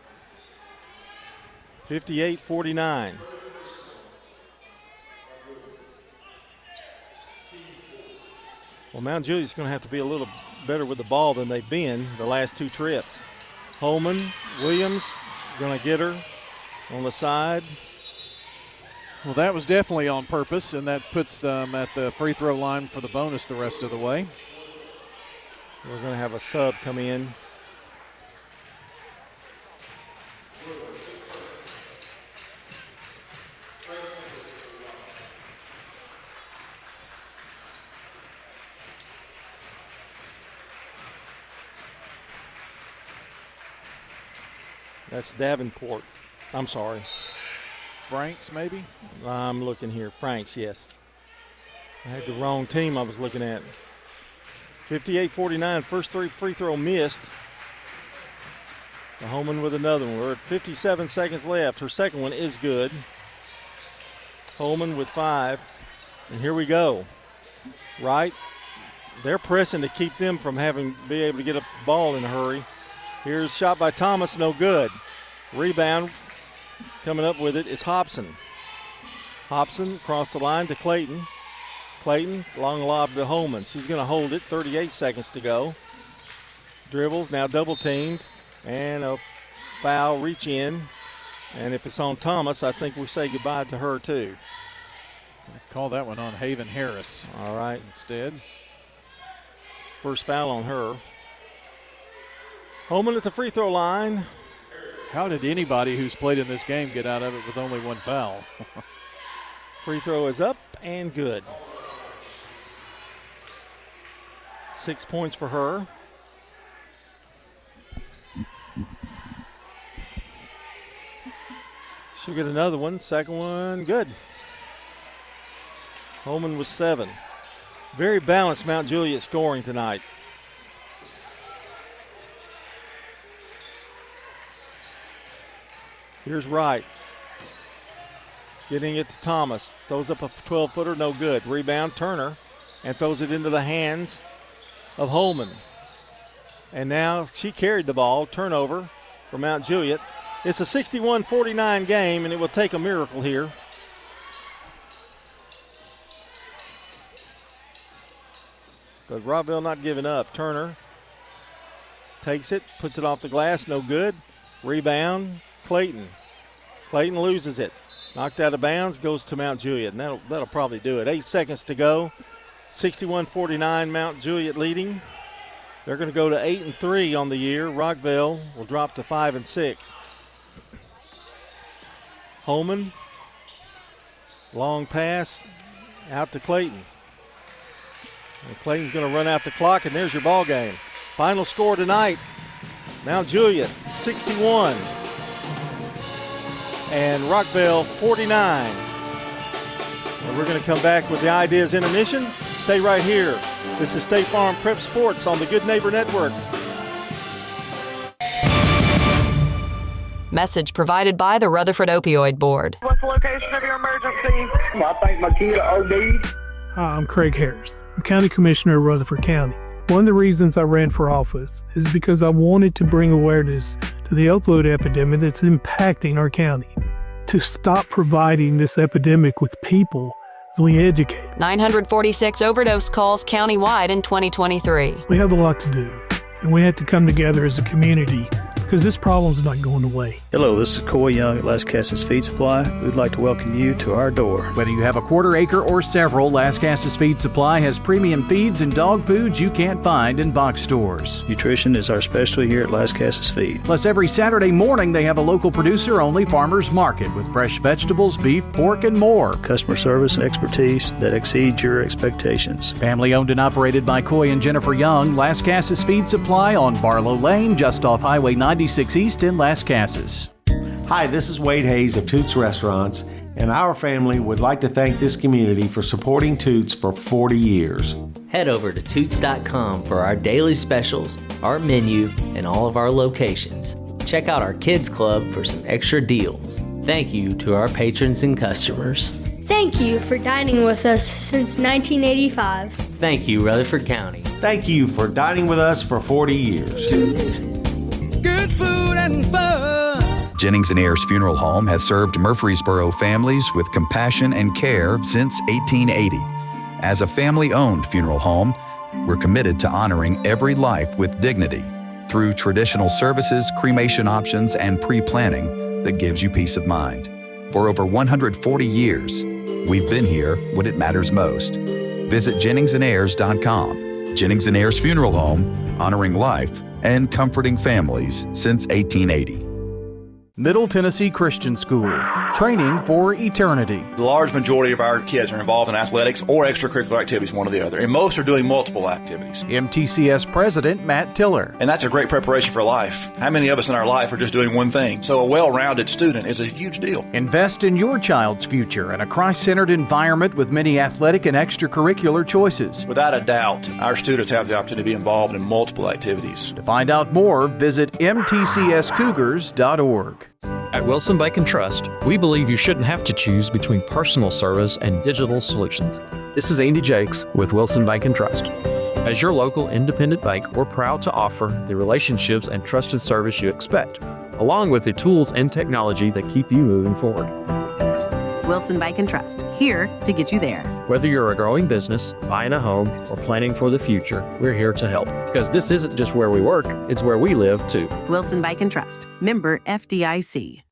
58-49. Well, Mount Juliet's going to have to be a little better with the ball than they've been the last 2 trips. Holman, Williams, going to get her on the side. Well, that was definitely on purpose, and that puts them at the free throw line for the bonus the rest of the way. We're going to have a sub come in. That's Davenport. I'm sorry. Franks, maybe? I'm looking here. Franks, yes. I had the wrong team I was looking at. 58-49, first free throw missed. So Holman with another one. We're at 57 seconds left. Her second one is good. Holman with 5. And here we go. Right. They're pressing to keep them from be able to get a ball in a hurry. Here's a shot by Thomas, no good. Rebound, coming up with it is Hobson. Hobson across the line to Clayton. Clayton, long lob to Holman. She's going to hold it, 38 seconds to go. Dribbles, now double teamed, and a foul, reach in. And if it's on Thomas, I think we say goodbye to her too. Call that one on Haven Harris. All right. Instead. First foul on her. Holman at the free throw line. How did anybody who's played in this game get out of it with only one foul? Free throw is up and good. 6 points for her. She'll get another one. Second one, good. Holman with 7. Very balanced Mount Juliet scoring tonight. Here's Wright. Getting it to Thomas. Throws up a 12-footer, no good. Rebound, Turner, and throws it into the hands of Holman. And now she carried the ball. Turnover for Mount Juliet. It's a 61-49 game, and it will take a miracle here. But Rockvale not giving up. Turner takes it, puts it off the glass, no good. Rebound, Clayton. Clayton loses it. Knocked out of bounds, goes to Mount Juliet, and that'll probably do it. 8 seconds to go. 61-49, Mount Juliet leading. They're going to go to 8-3 on the year. Rockvale will drop to 5-6. Holman, long pass out to Clayton. And Clayton's going to run out the clock, and there's your ball game. Final score tonight, Mount Juliet 61 and Rockvale 49. And we're going to come back with the Ideas Intermission. Stay right here. This is State Farm Prep Sports on the Good Neighbor Network. Message provided by the Rutherford Opioid Board. What's the location of your emergency? I think my kid OD'd. Hi, I'm Craig Harris. I'm County Commissioner of Rutherford County. One of the reasons I ran for office is because I wanted to bring awareness to the opioid epidemic that's impacting our county. To stop providing this epidemic with people as we educate. 946 overdose calls countywide in 2023. We have a lot to do, and we have to come together as a community because this problem's not going away. Hello, this is Coy Young at Las Casas Feed Supply. We'd like to welcome you to our door. Whether you have a quarter acre or several, Las Casas Feed Supply has premium feeds and dog foods you can't find in box stores. Nutrition is our specialty here at Las Casas Feed. Plus, every Saturday morning they have a local producer-only farmers market with fresh vegetables, beef, pork, and more. Customer service expertise that exceeds your expectations. Family owned and operated by Coy and Jennifer Young, Las Casas Feed Supply on Barlow Lane, just off Highway 96 East in Las Casas. Hi, this is Wade Hayes of Toots Restaurants, and our family would like to thank this community for supporting Toots for 40 years. Head over to Toots.com for our daily specials, our menu, and all of our locations. Check out our Kids Club for some extra deals. Thank you to our patrons and customers. Thank you for dining with us since 1985. Thank you, Rutherford County. Thank you for dining with us for 40 years. Toots. Good food and fun. Jennings & Ayers Funeral Home has served Murfreesboro families with compassion and care since 1880. As a family-owned funeral home, we're committed to honoring every life with dignity through traditional services, cremation options, and pre-planning that gives you peace of mind. For over 140 years, we've been here when it matters most. Visit JenningsandAyers.com. Jennings & Ayers Funeral Home, honoring life and comforting families since 1880. Middle Tennessee Christian School, training for eternity. The large majority of our kids are involved in athletics or extracurricular activities, one or the other, and most are doing multiple activities. MTCS President Matt Tiller. And that's a great preparation for life. How many of us in our life are just doing one thing? So a well-rounded student is a huge deal. Invest in your child's future in a Christ-centered environment with many athletic and extracurricular choices. Without a doubt, our students have the opportunity to be involved in multiple activities. To find out more, visit mtcscougars.org. At Wilson Bank and Trust, we believe you shouldn't have to choose between personal service and digital solutions. This is Andy Jakes with Wilson Bank and Trust. As your local independent bank, we're proud to offer the relationships and trusted service you expect, along with the tools and technology that keep you moving forward. Wilson Bank and Trust, here to get you there. Whether you're a growing business, buying a home, or planning for the future, we're here to help. Because this isn't just where we work, it's where we live too. Wilson Bank and Trust, member FDIC.